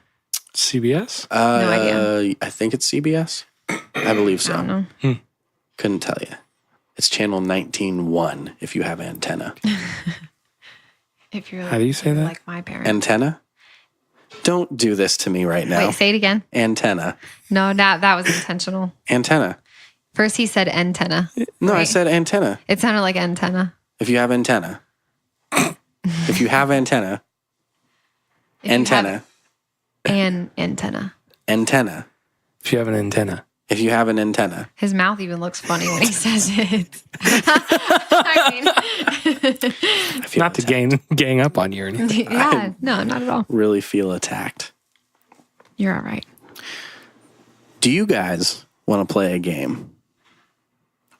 CBS? No idea. I think it's CBS. I believe so. I don't know. Couldn't tell you. It's channel 19.1 if you have antenna. If you're How do you say that? like my parents. Antenna? Don't do this to me right now. Wait, say it again. Antenna. No, that was intentional. Antenna. First he said antenna. No, I Right. said antenna. It sounded like antenna. If you have antenna. If you have antenna. If you Antenna. have an antenna. Antenna. If you have an antenna. If you have an antenna. His mouth even looks funny when he says it. I mean, I feel Not to gang up on you or anything. yeah, no, not at all. really feel attacked. You're all right. Do you guys want to play a game?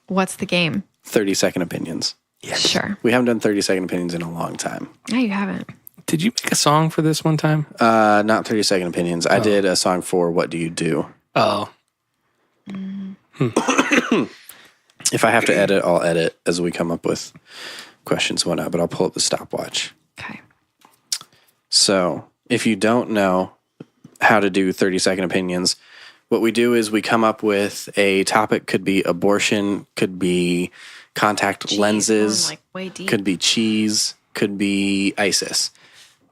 What's the game? 30-second opinions. Sure. We haven't done 30-second opinions in a long time. No, you haven't. Did you make a song for this one time? Not 30-second opinions. I did a song for What Do You Do? Oh. If I have to edit, I'll edit as we come up with questions and whatnot, but I'll pull up the stopwatch. Okay. So if you don't know, how to do 30-second opinions. What we do is we come up with a topic. Could be abortion, could be contact lenses, like way deep. could be cheese, could be ISIS.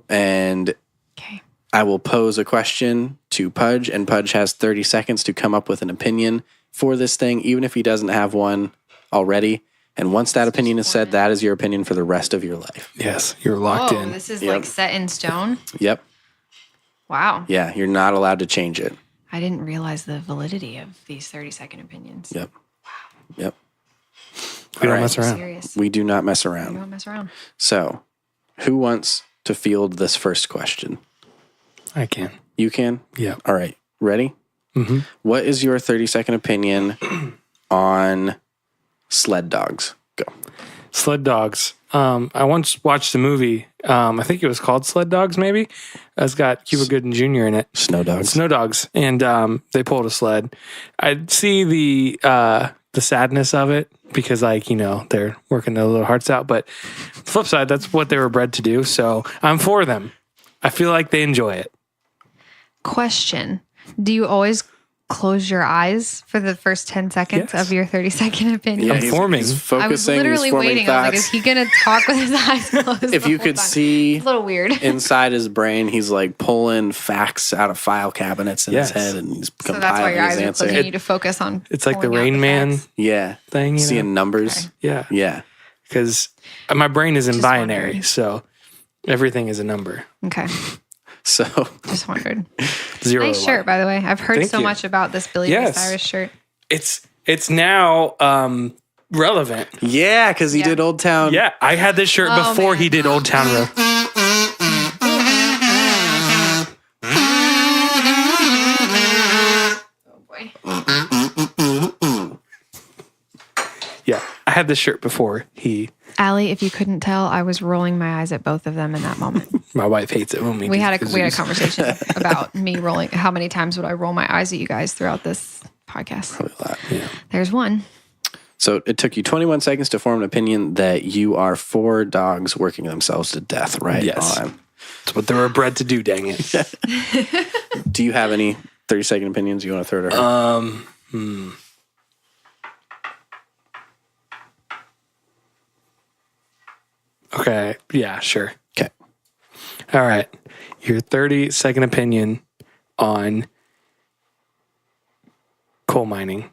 And Okay. I will pose a question to Pudge, and Pudge has 30 seconds to come up with an opinion for this thing, even if he doesn't have one already. And once that opinion is said, that is your opinion for the rest of your life. Yes, you're locked in. This is like set in stone. Yep. Wow. Yeah, you're not allowed to change it. I didn't realize the validity of these 30-second opinions. Yep. Yep. We don't mess around. Serious. We do not mess We around. don't mess around. So, who wants to field this first question? I can. You can? Yeah. All right. Ready? Mm-hmm. What is your 30-second opinion on sled dogs? Go. Sled Dogs. I once watched a movie. I think it was called Sled Dogs, maybe. It's got Cuba Gooding Jr. in it. Snow dogs. Snow Dogs. And they pulled a sled. I see the sadness of it because, like, you know, they're working their little hearts out. But flip side, that's what they were bred to do. So I'm for them. I feel like they enjoy it. Question. Do you always close your eyes for the first 10 seconds Yes. of your 30-second opinion? I'm forming. He's I was focusing. literally he's forming waiting. I was like, is thoughts. he going to talk with his eyes closed? If the you whole could time? see It's a little weird. inside his brain, he's like pulling facts out of file cabinets in Yes. his head, and he's So compiling that's why your his eyes are answer. closed. You need to focus on. It's like the pulling out Rain Man facts. Yeah, thing. You seeing know? numbers. Yeah. Yeah, Because my brain is in Just binary. wondering. So everything is a number. Okay. so Just wondered. 0 Nice or shirt, 1. by the way. I've heard Thank so you. much about this Billy Ray Yes. Cyrus shirt. It's now relevant. yeah, because he Yeah. did Old Town. Yeah, I had this shirt Oh, before man. he did Old Town Road. Oh boy. Yeah, I had this shirt before he. Allie, if you couldn't tell, I was rolling my eyes at both of them in that moment. My wife hates it when We had a conversation about me rolling. How many times would I roll my eyes at you guys throughout this podcast? Probably a lot. Yeah. There's one. So it took you 21 seconds to form an opinion that you are for dogs working themselves to death, right? Yes. On. That's what they were bred to do. Dang it. Do you have any 30-second opinions you want to throw to her? Okay. Yeah. Sure. Okay. All right. Your 30-second opinion on coal mining.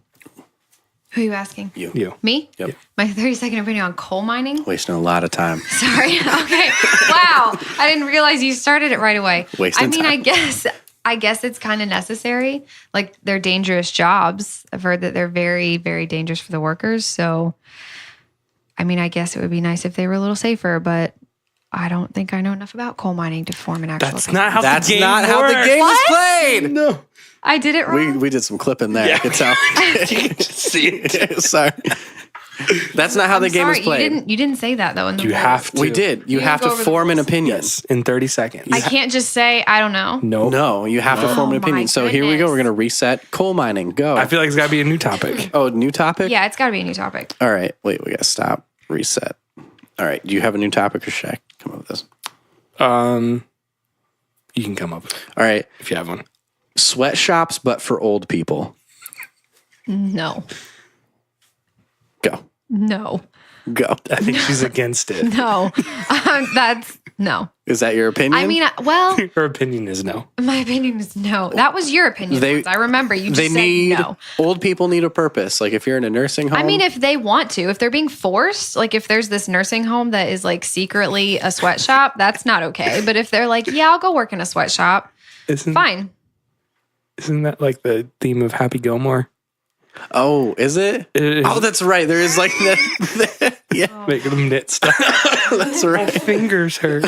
Who are you asking? You. Me? Yep. My 30-second opinion on coal mining? Wasting a lot of time. Sorry. Okay. Wow. I didn't realize you started it right away. Wasting I mean, time. I guess it's kind of necessary. Like, they're dangerous jobs. I've heard that they're very, very dangerous for the workers. So, I mean, I guess it would be nice if they were a little safer, but I don't think I know enough about coal mining to form an actual That's opinion. not how That's the game not works. how the game is played. No. I did it wrong. We did some clipping there. Yeah. I could tell. You can just see it. Sorry. That's not how the game is played. You didn't say that though. In the You rules. have to. We did. You You have go to over the form an rules. opinion. Yes. In 30 seconds. I can't just say I don't know. No. No, you have to form an Oh, my opinion. So here we go. goodness. We're going to reset coal mining. Go. I feel like it's got to be a new topic. Oh, new topic? Yeah, it's got to be a new topic. All right. Wait, we got to stop. Reset. All right. Do you have a new topic or should I come up with this? You can come up with it All right. if you have one. Sweatshops, but for old people. No, Go. no, Go. I think she's against it. no. That's no. Is that your opinion? I mean, well, Her opinion is no. my opinion is no. That was your opinion. They- once. I remember you just they said need, no. old people need a purpose. Like if you're in a nursing home. I mean, if they want to, if they're being forced, like if there's this nursing home that is like secretly a sweatshop, that's not okay. But if they're like, yeah, I'll go work in a sweatshop, Isn't that like the theme of Happy Gilmore? oh, is it? It is. Oh, that's right. There is like that. Yeah, Making them knit stuff. that's right. Fingers hurt.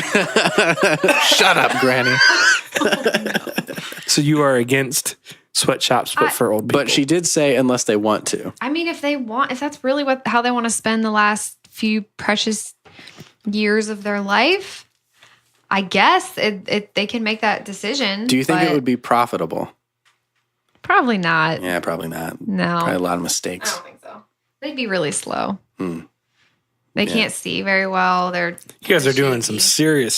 Shut up, Granny. So you are against sweatshops, but for old people. But she did say unless they want to. I mean, if that's really how they want to spend the last few precious years of their life, I guess they can make that decision. Do you think it but would be profitable? Probably not. Yeah, probably not. No. Probably a lot of I mistakes. don't think so. They'd be really slow. Hmm. They can't see very well. you guys are doing some shaky. serious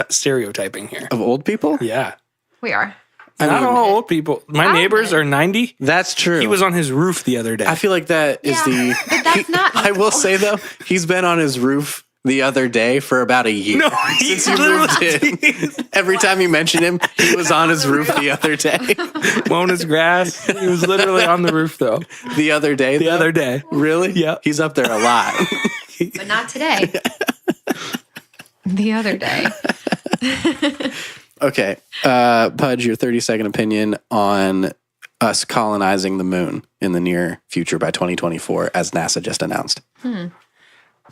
stereotyping here. Of old people? Yeah. We are. Not all old people. My neighbors are 90. That's true. He was on his roof the other day. I feel like that is but that's not. I will say though, he's been on his roof the other day for about a year. No, since you moved in. Every time you mention him, he was on his roof the other day. mowing his grass. He was literally on the roof though. The other day. The other day. Really? Yeah. He's up there a lot. But not today. The other day. Okay. Pudge, your 30-second opinion on us colonizing the moon in the near future by 2024, as NASA just announced.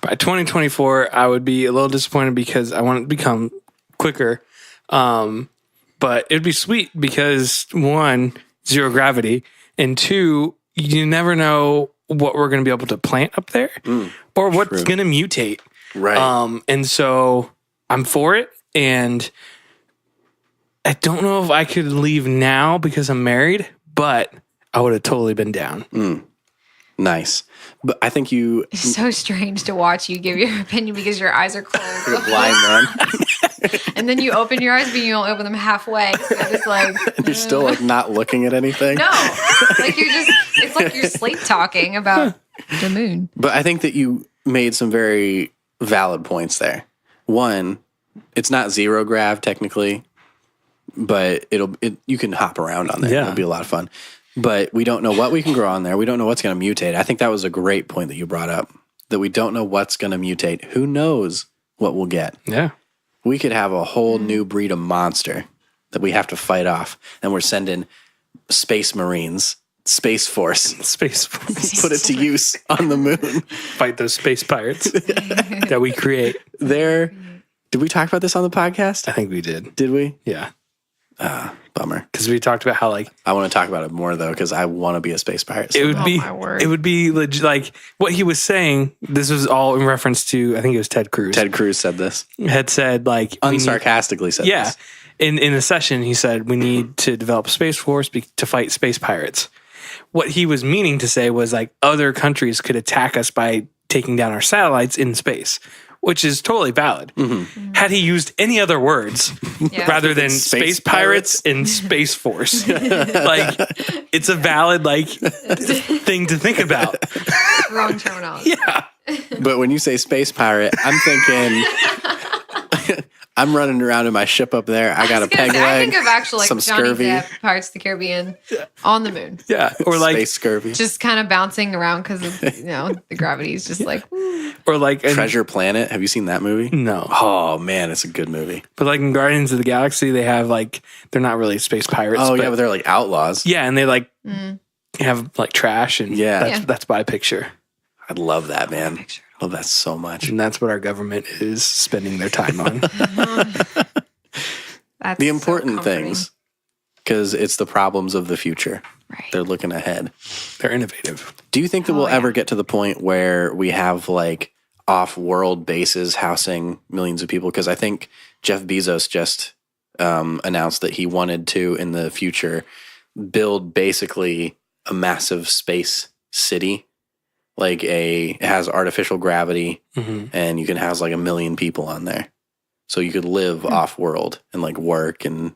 By 2024, I would be a little disappointed because I want it to become quicker. But it'd be sweet because one, zero gravity, and two, you never know what we're going to be able to plant up there or what's going to mutate. Right. And so I'm for it. And I don't know if I could leave now because I'm married, but I would have totally been down. Nice. But I think you... It's so strange to watch you give your opinion because your eyes are closed. You're blind, man. And then you open your eyes, but you only open them halfway. So it's like... You're still like not looking at anything. No. Like you're just... It's like you're sleep talking about the moon. But I think that you made some very valid points there. One, it's not zero grav technically, but you can hop around on there. Yeah. It'll be a lot of fun. But we don't know what we can grow on there. We don't know what's going to mutate. I think that was a great point that you brought up, that we don't know what's going to mutate. Who knows what we'll get? Yeah. We could have a whole new breed of monster that we have to fight off. And we're sending space marines, Space Force. Space Force. Put it to use on the moon. Fight those space pirates that we create. Did we talk about this on the podcast? I think we did. Did we? Yeah. Bummer. Because we talked about how like I want to talk about it more though, because I want to be a space pirate. it would be my word. it would be legit, like what he was saying. This was all in reference to I think it was Ted Cruz. Ted Cruz said this. Had said like we need- Unsarcastically said yeah. this. In a session, he said we need to develop a space force to fight space pirates. What he was meaning to say was like other countries could attack us by taking down our satellites in space, which is totally valid. Had he used any other words rather than space pirates and space force, like it's a valid like thing to think about. Wrong terminology. Yeah. But when you say space pirate, I'm thinking I'm running around in my ship up there. I got a peg I leg, think of actually like some Johnny scurvy. Depp, Pirates of the Caribbean, on the moon. Yeah. Or like space scurvy. Just kind of bouncing around because of, the gravity is just like... or like Treasure Planet. Have you seen that movie? no. Oh man, it's a good movie. But like in Guardians of the Galaxy, they have like they're not really space pirates. Oh yeah, but they're like outlaws. yeah, and they like have like trash and Yeah. that's my picture. I'd love that, man. Love that so much. And that's what our government is spending their time on. That's The so important comforting. things, because it's the problems of the future. Right. They're looking ahead. They're innovative. Do you think that we'll yeah. ever get to the point where we have like off-world bases housing millions of people? Because I think Jeff Bezos just announced that he wanted to, in the future, build basically a massive space city. Like it has artificial gravity, and you can house like 1 million people on there. So you could live off-world and like work and,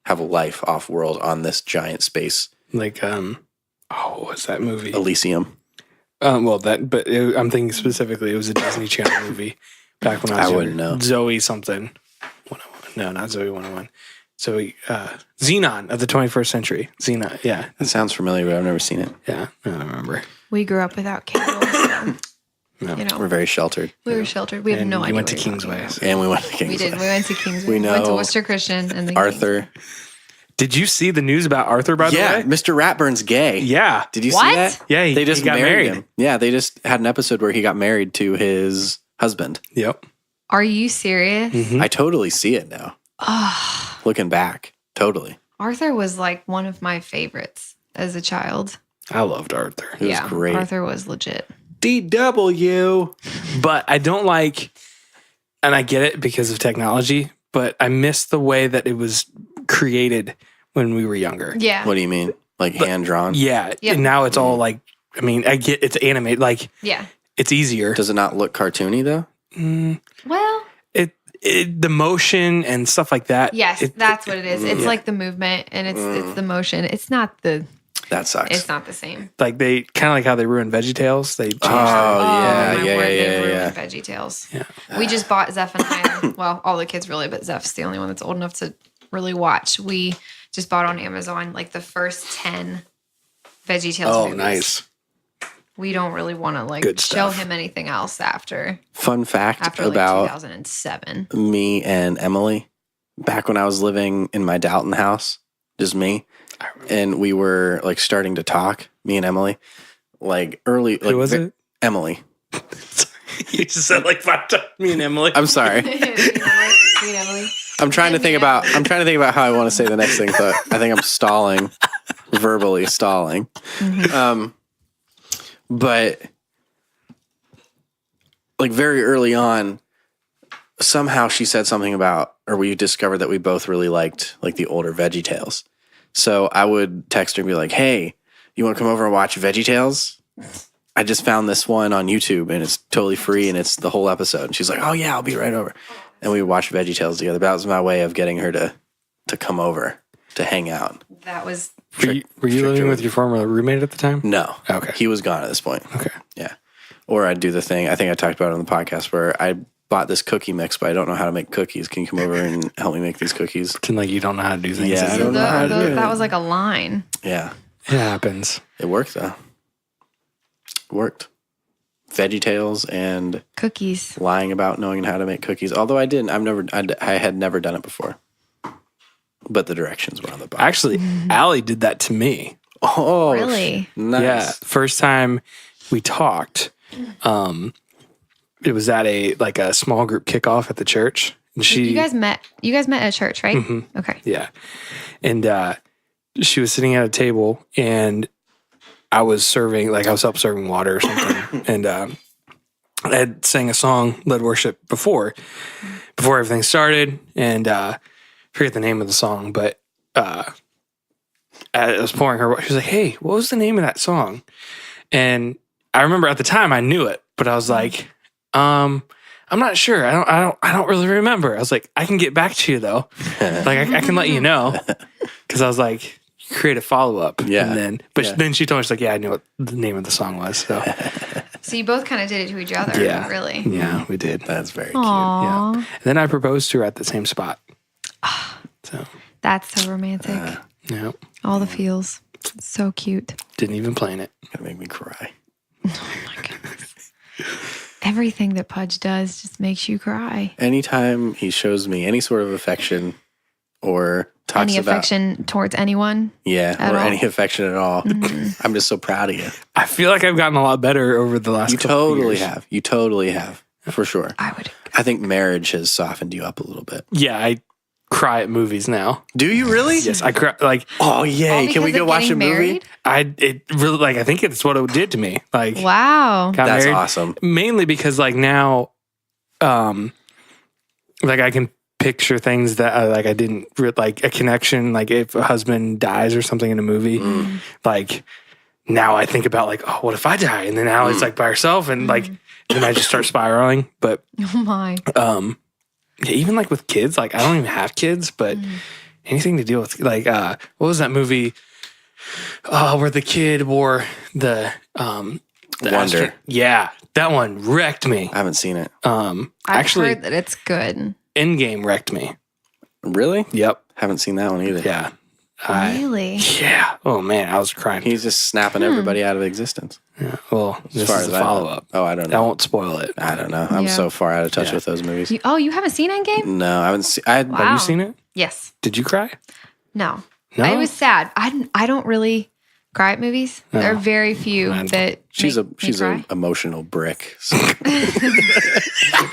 have a life off-world on this giant space. Like what's that movie? Elysium. I'm thinking specifically it was a Disney Channel movie back when I was I wouldn't younger. know. Zoe something. 101. No, not Zoe 101. Zoe Xenon of the 21st century. Xenon, yeah. That sounds familiar, but I've never seen it. Yeah, I don't remember. We grew up without cable, so, We're very sheltered. we were sheltered. We have And no you idea. went to what you're Kingsway. talking about. And we went to Kingsway. We did. We went to Kingsway. We We went to know Worcester Christian and then Arthur. Did you see the news about Arthur, by the Yeah, way? Mr. Ratburn's gay. Yeah. Did you What? see that? Yeah, They just he got married married. him. Yeah, they just had an episode where he got married to his husband. Yep. Are you serious? I totally see it now. Looking back, totally. Arthur was like one of my favorites as a child. I loved Arthur. It was great. Arthur was legit. DW. But I don't like, and I get it because of technology, but I miss the way that it was created when we were younger. Yeah. What do you mean? Like hand drawn? Yeah. Yep. And now it's all like, I mean, I get it's animated, like Yeah. it's easier. Does it not look cartoony though? Well, the motion and stuff like that. Yes, that's what it is. It's like the movement and it's the motion. It's not the That sucks. It's not the same. Like they kind of like how they ruined VeggieTales. They changed My yeah. word, they ruined VeggieTales. Yeah. We just bought Zeph and I. Well, all the kids really, but Zeph's the only one that's old enough to really watch. We just bought on Amazon like the first 10 VeggieTales movies. Nice. We don't really want to like Good show stuff. him anything else after Fun fact like about 2007. me and Emily, back when I was living in my Dalton house, just me, and we were like starting to talk, me and Emily, like early. Who was it? Emily. You just said like 5 times. Me and Emily. I'm sorry. Emily. I'm trying to think about how I want to say the next thing, but I think I'm stalling, verbally stalling. But like very early on, somehow she said something about, or we discovered that we both really liked like the older VeggieTales. So I would text her and be like, "Hey, you want to come over and watch VeggieTales? I just found this one on YouTube and it's totally free and it's the whole episode." And she's like, "Oh yeah, I'll be right over." And we would watch VeggieTales together. That was my way of getting her to come over to hang out. That was Were you living with your former roommate at the time? No. Okay. He was gone at this point. Okay. Yeah. Or I'd do the thing, I think I talked about it on the podcast, where I bought this cookie mix, but I don't know how to make cookies. Can you come over and help me make these cookies? Pretend like you don't know how to do things. Yeah, I don't know how to do it. That was like a line. Yeah. It happens. It worked, though. It worked. VeggieTales and Cookies. lying about knowing how to make cookies. Although I didn't. I had never done it before. But the directions were on the box. Actually, Allie did that to me. Oh, Really? Nice. Yeah. First time we talked, it was at a small group kickoff at the church. And You guys met at church, right? Okay. Yeah. And she was sitting at a table and I was help serving water or something. And I had sang a song, led worship before everything started. And I forget the name of the song, but I was pouring her. She was like, "Hey, what was the name of that song?" And I remember at the time I knew it, but I was like, I'm not sure. I don't really remember. I was like, I can get back to you though. Like I can let you know. Cause I was like, create a follow up. Yeah. And then she told me, she's like, yeah, I knew what the name of the song was. So So you both kind of did it to each other. Yeah. Really. yeah, we did. That's very cute. Aww. Yeah. And then I proposed to her at the same spot. So That's so romantic. yeah, All the feels. It's so cute. didn't even plan it. Gonna make me cry. Oh my goodness. Everything that Pudge does just makes you cry. Anytime he shows me any sort of affection or talks Any about affection towards anyone? yeah, at or all. any affection at all, I'm just so proud of you. I feel like I've gotten a lot better over the last You couple of totally years. have. You totally have. For sure. I would. I think marriage has softened you up a little bit. Yeah, I cry at movies now. Do you really? Yes, I cry. Like Oh yay! Can we because go of watch a getting movie? married? it really like I think it's what it did to me. Like Wow. got That's married, awesome. mainly because like now, like I can picture things that like I didn't like a connection. Like if a husband dies or something in a movie, like now I think about like, oh, what if I die? And then now it's like by herself, and like then I just start spiraling. But Oh my. yeah, even like with kids, like I don't even have kids, but anything to deal with like what was that movie? Where the kid wore the Wonder. yeah, that one wrecked me. I haven't seen it. I've Actually, heard that it's good. Endgame wrecked me. Really? Yep. Haven't seen that one either. Yeah. Really? Yeah. Oh man, I was crying. He's just snapping everybody out of existence. Yeah. Well, this far is as a I know. follow up. Oh, I don't I know. won't spoil it. I don't know. I'm Yeah. so far out of touch Yeah. with those movies. You haven't seen Endgame? No, I haven't seen. Have Wow. you seen it? Yes. Did you cry? No. No. It was sad. I don't really cry at movies. No. There are very few Man. that She's make me she's cry. an emotional brick. So.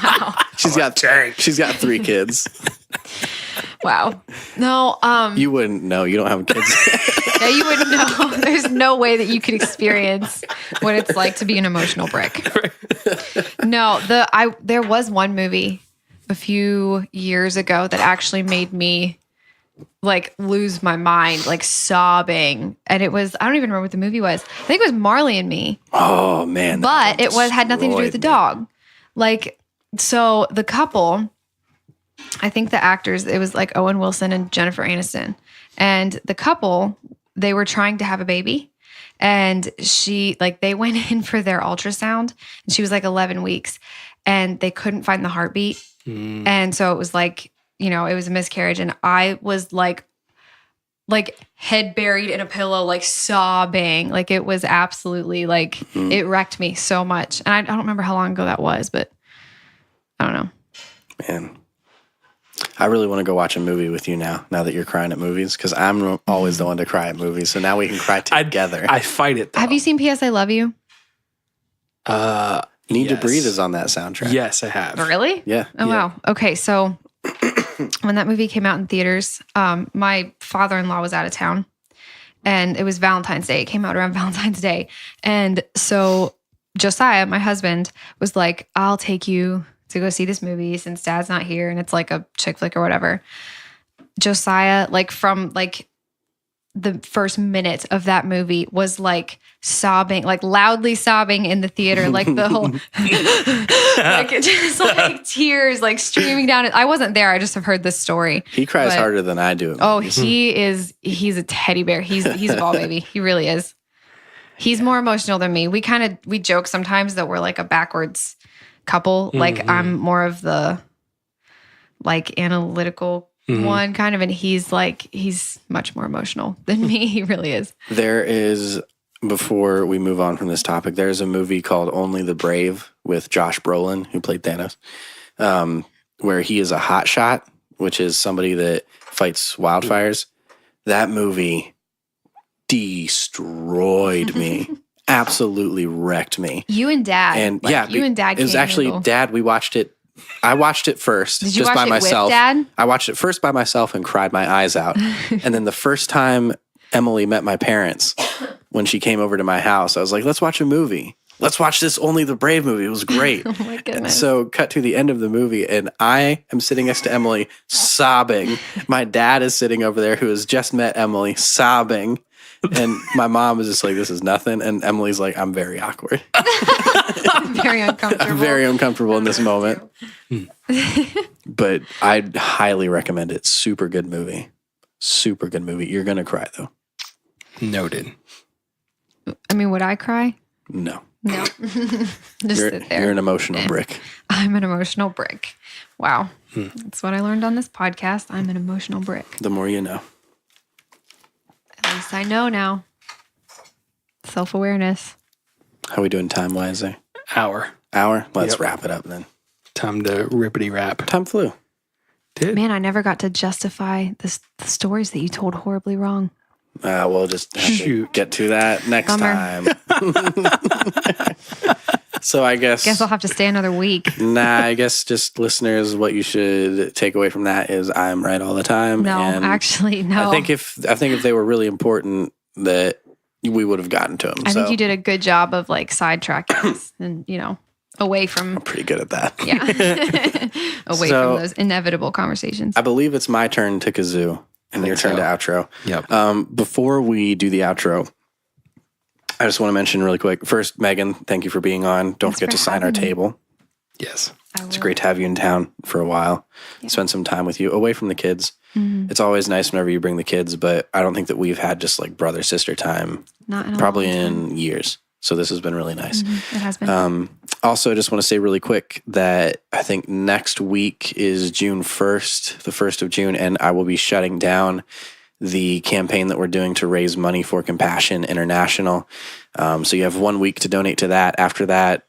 Wow. She's got 3 kids. Wow. No, You wouldn't know. You don't have kids. yeah, you wouldn't know. There's no way that you could experience what it's like to be an emotional brick. No, there was one movie a few years ago that actually made me like lose my mind, like sobbing. And it was, I don't even remember what the movie was. I think it was Marley and Me, Oh man. but it had nothing to do with the destroyed me. dog. Like, so the couple, I think the actors, it was like Owen Wilson and Jennifer Aniston. And the couple, they were trying to have a baby. And they went in for their ultrasound and she was like 11 weeks and they couldn't find the heartbeat. And so it was like, it was a miscarriage. And I was like head buried in a pillow, like sobbing. Like it was absolutely it wrecked me so much. And I don't remember how long ago that was, but I don't know. Man, I really want to go watch a movie with you now that you're crying at movies, because I'm always the one to cry at movies. So now we can cry together. I fight it, though. Have you seen P.S. I Love You? Need to Breathe is on that soundtrack. Yes, I have. Really? Yeah. Oh, wow. Okay, so when that movie came out in theaters, my father-in-law was out of town, and it was Valentine's Day. It came out around Valentine's Day. And so Josiah, my husband, was like, I'll take you to go see this movie since Dad's not here and it's like a chick flick or whatever. Josiah, from the first minute of that movie was like sobbing, like loudly sobbing in the theater, like the whole just like tears like streaming down. I wasn't there. I just have heard this story. He cries harder than I do. Oh, he's a teddy bear. He's a ball baby. He really is. He's more emotional than me. We joke sometimes that we're like a backwards couple. Like I'm more of the analytical one kind of, and he's much more emotional than me. He really is. There is, before we move on from this topic, there's a movie called Only the Brave with Josh Brolin, who played Thanos, where he is a hotshot, which is somebody that fights wildfires. That movie destroyed me. Absolutely wrecked me. You and Dad. And you and Dad. It was actually Dad. We watched it. I watched it first, Did you just watch by it myself. with Dad? I watched it first by myself and cried my eyes out. And then the first time Emily met my parents, when she came over to my house, I was like, "Let's watch a movie. Let's watch this Only the Brave movie." It was great. Oh my goodness. So cut to the end of the movie, and I am sitting next to Emily, sobbing. My dad is sitting over there, who has just met Emily, sobbing. And my mom is just like, "This is nothing." And Emily's like, "I'm very awkward." I'm very uncomfortable. I'm very uncomfortable in this moment. But I'd highly recommend it. Super good movie. Super good movie. You're going to cry, though. Noted. I mean, would I cry? No. No. Just sit there. You're an emotional brick. I'm an emotional brick. Wow. That's what I learned on this podcast. I'm an emotional brick. The more you know. At least I know now. Self-awareness. How are we doing time-wise there? Hour. Let's Yep. wrap it up then. Time to rippity rap. Time flew. Did. Man, I never got to justify the stories that you told horribly wrong. We'll just have to get to that next Bummer. time. So I guess I'll have to stay another week. I guess just listeners, what you should take away from that is I'm right all the time. No, and actually, no. I think if they were really important, that we would have gotten to them. I think you did a good job of sidetracking us and, away from. I'm pretty good at that. Yeah. Away from those inevitable conversations. I believe it's my turn to kazoo and your turn to outro. Yep. Before we do the outro, I just want to mention really quick. First, Megan, thank you for being on. Don't forget to sign our table. Yes. It's great to have you in town for a while. Yeah. Spend some time with you away from the kids. Mm-hmm. It's always nice whenever you bring the kids, but I don't think that we've had just brother sister time probably in years. So this has been really nice. Mm-hmm. It has been. Also, I just want to say really quick that I think next week is June 1st, the 1st of June, and I will be shutting down the campaign that we're doing to raise money for Compassion International. So you have 1 week to donate to that. After that,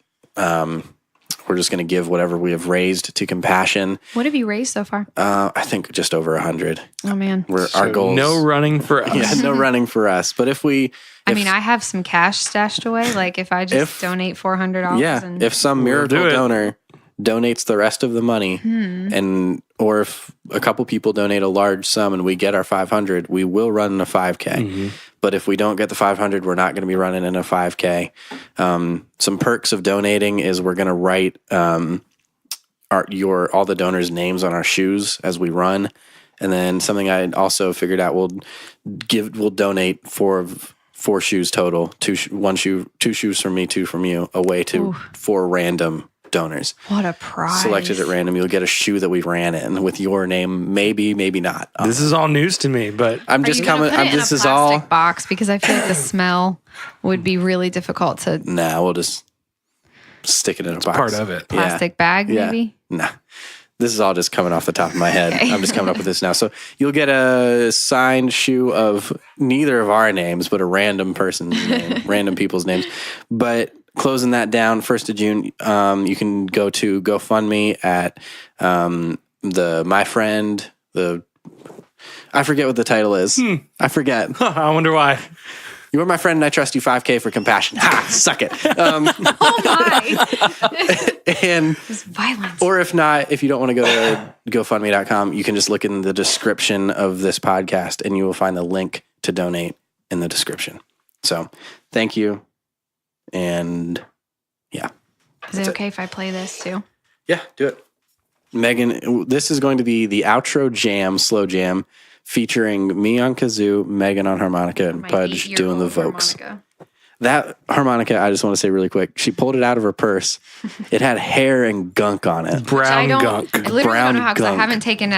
we're just going to give whatever we have raised to Compassion. What have you raised so far? I think just over 100. Oh, man. Our goals. No running for us. Yeah, no running for us. But if we... I mean, I have some cash stashed away. If I just donate $400. Yeah, if some miracle donor donates the rest of the money, or if a couple people donate a large sum and we get our 500, we will run a 5K. Mm-hmm. But if we don't get the 500, we're not going to be running in a 5K. Some perks of donating is we're going to write all the donors' names on our shoes as we run, and then something I also figured out we'll donate four shoes total, two shoes from me, two from you, away to 4 random donors. What a prize. Selected at random. You'll get a shoe that we ran in with your name, maybe not. This is all news to me, but I'm Are just you gonna coming. put it in This a is all. plastic box because I feel like the smell would be really difficult to Nah, we'll just stick it in a box. part of it. plastic bag maybe. Nah. This is all just coming off the top of my head. Okay. I'm just coming up with this now. So you'll get a signed shoe of neither of our names, but a random person's name, random people's names. But closing that down, 1st of June, you can go to GoFundMe at my friend, I forget what the title is. I forget. I wonder why. You are my friend and I trust you 5K for compassion. Ha! Suck it. Oh my. And It's violence. or if not, if you don't want to go to GoFundMe.com, you can just look in the description of this podcast and you will find the link to donate in the description. So thank you. And yeah. Is it okay if I play this too? Yeah, do it. Megan, this is going to be the outro jam, slow jam, featuring me on kazoo, Megan on harmonica, and My Pudge doing the 8-year-old vocals. harmonica. That harmonica, I just want to say really quick, she pulled it out of her purse. It had hair and gunk on it. I Brown don't, gunk. I literally Brown don't know how because I gunk. haven't taken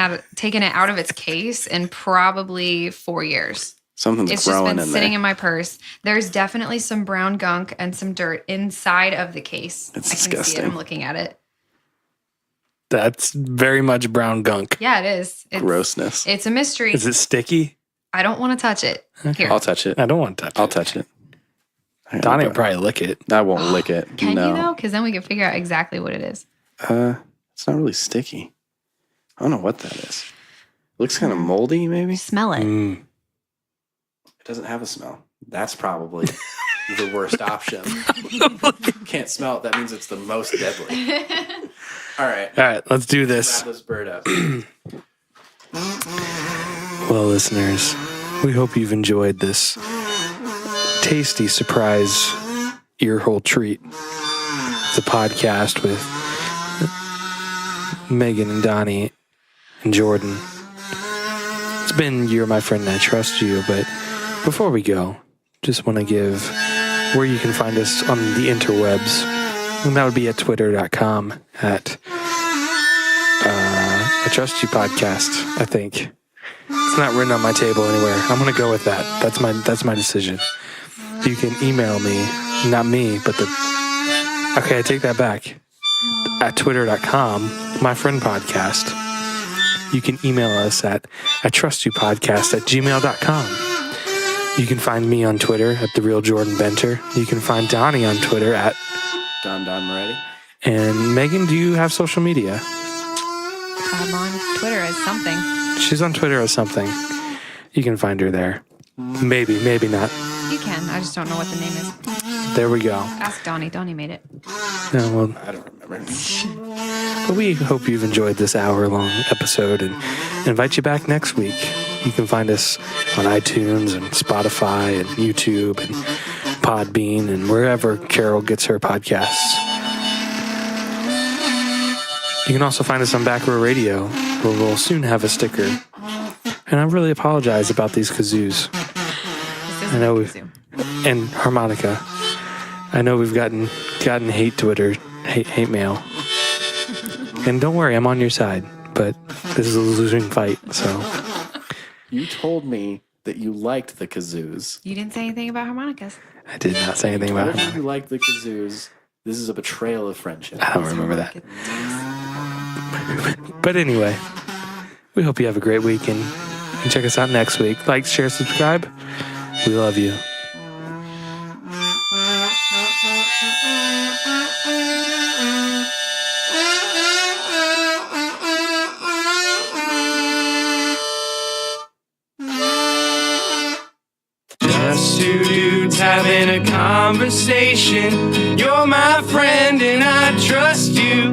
it out of its case in probably 4 years. Something's It's just growing been in sitting there. in my purse. There's definitely some brown gunk and some dirt inside of the case. It's I can see disgusting. it. I'm looking at it. That's very much brown gunk. Yeah, it is. It's, Grossness. It's a mystery. Is it sticky? I don't want to touch it. Here. I'll touch it. I don't want to touch I'll it. touch it. Donnie will probably lick it. I won't lick it. Can no. you though? Because then we can figure out exactly what it is. It's not really sticky. I don't know what that is. It looks kind of moldy, maybe. Smell it. Mm. It doesn't have a smell. That's probably the worst option. Can't smell it. That means it's the most deadly. All right. All right, let's do this. Wrap this bird up. Well, listeners, we hope you've enjoyed this tasty surprise earhole treat. The podcast with Megan and Donnie and Jordan. It's been You're My Friend and I Trust You, but before we go, just want to give where you can find us on the interwebs. And that would be at twitter.com at I Trust You Podcast, I think. It's not written on my table anywhere. I'm going to go with that. That's my decision. You can email me, not me, but okay, I take that back. At twitter.com, my friend podcast. You can email us at itrustyoupodcast@gmail.com. You can find me on Twitter at The Real Jordan Benter. You can find Donnie on Twitter at Don Moretti. And Megan, do you have social media? I'm on Twitter as something. She's on Twitter as something. You can find her there. Maybe not. You can. I just don't know what the name is. There we go. Ask Donnie. Donnie made it. Yeah, well, I don't remember. but we hope you've enjoyed this hour-long episode and invite you back next week. You can find us on iTunes and Spotify and YouTube and Podbean and wherever Carol gets her podcasts. You can also find us on Back Row Radio, where we'll soon have a sticker. And I really apologize about these kazoos. This is I know a we kazoo. and harmonica. I know we've gotten hate Twitter, hate mail. And don't worry, I'm on your side. But this is a losing fight, so You told me that you liked the kazoos. You didn't say anything about harmonicas. I did not say anything about Told you it. you liked the kazoos. This is a betrayal of friendship. I don't remember that. But anyway, we hope you have a great weekend. And check us out next week. Like, share, subscribe. We love you. Just two dudes having a conversation. You're my friend and I trust you.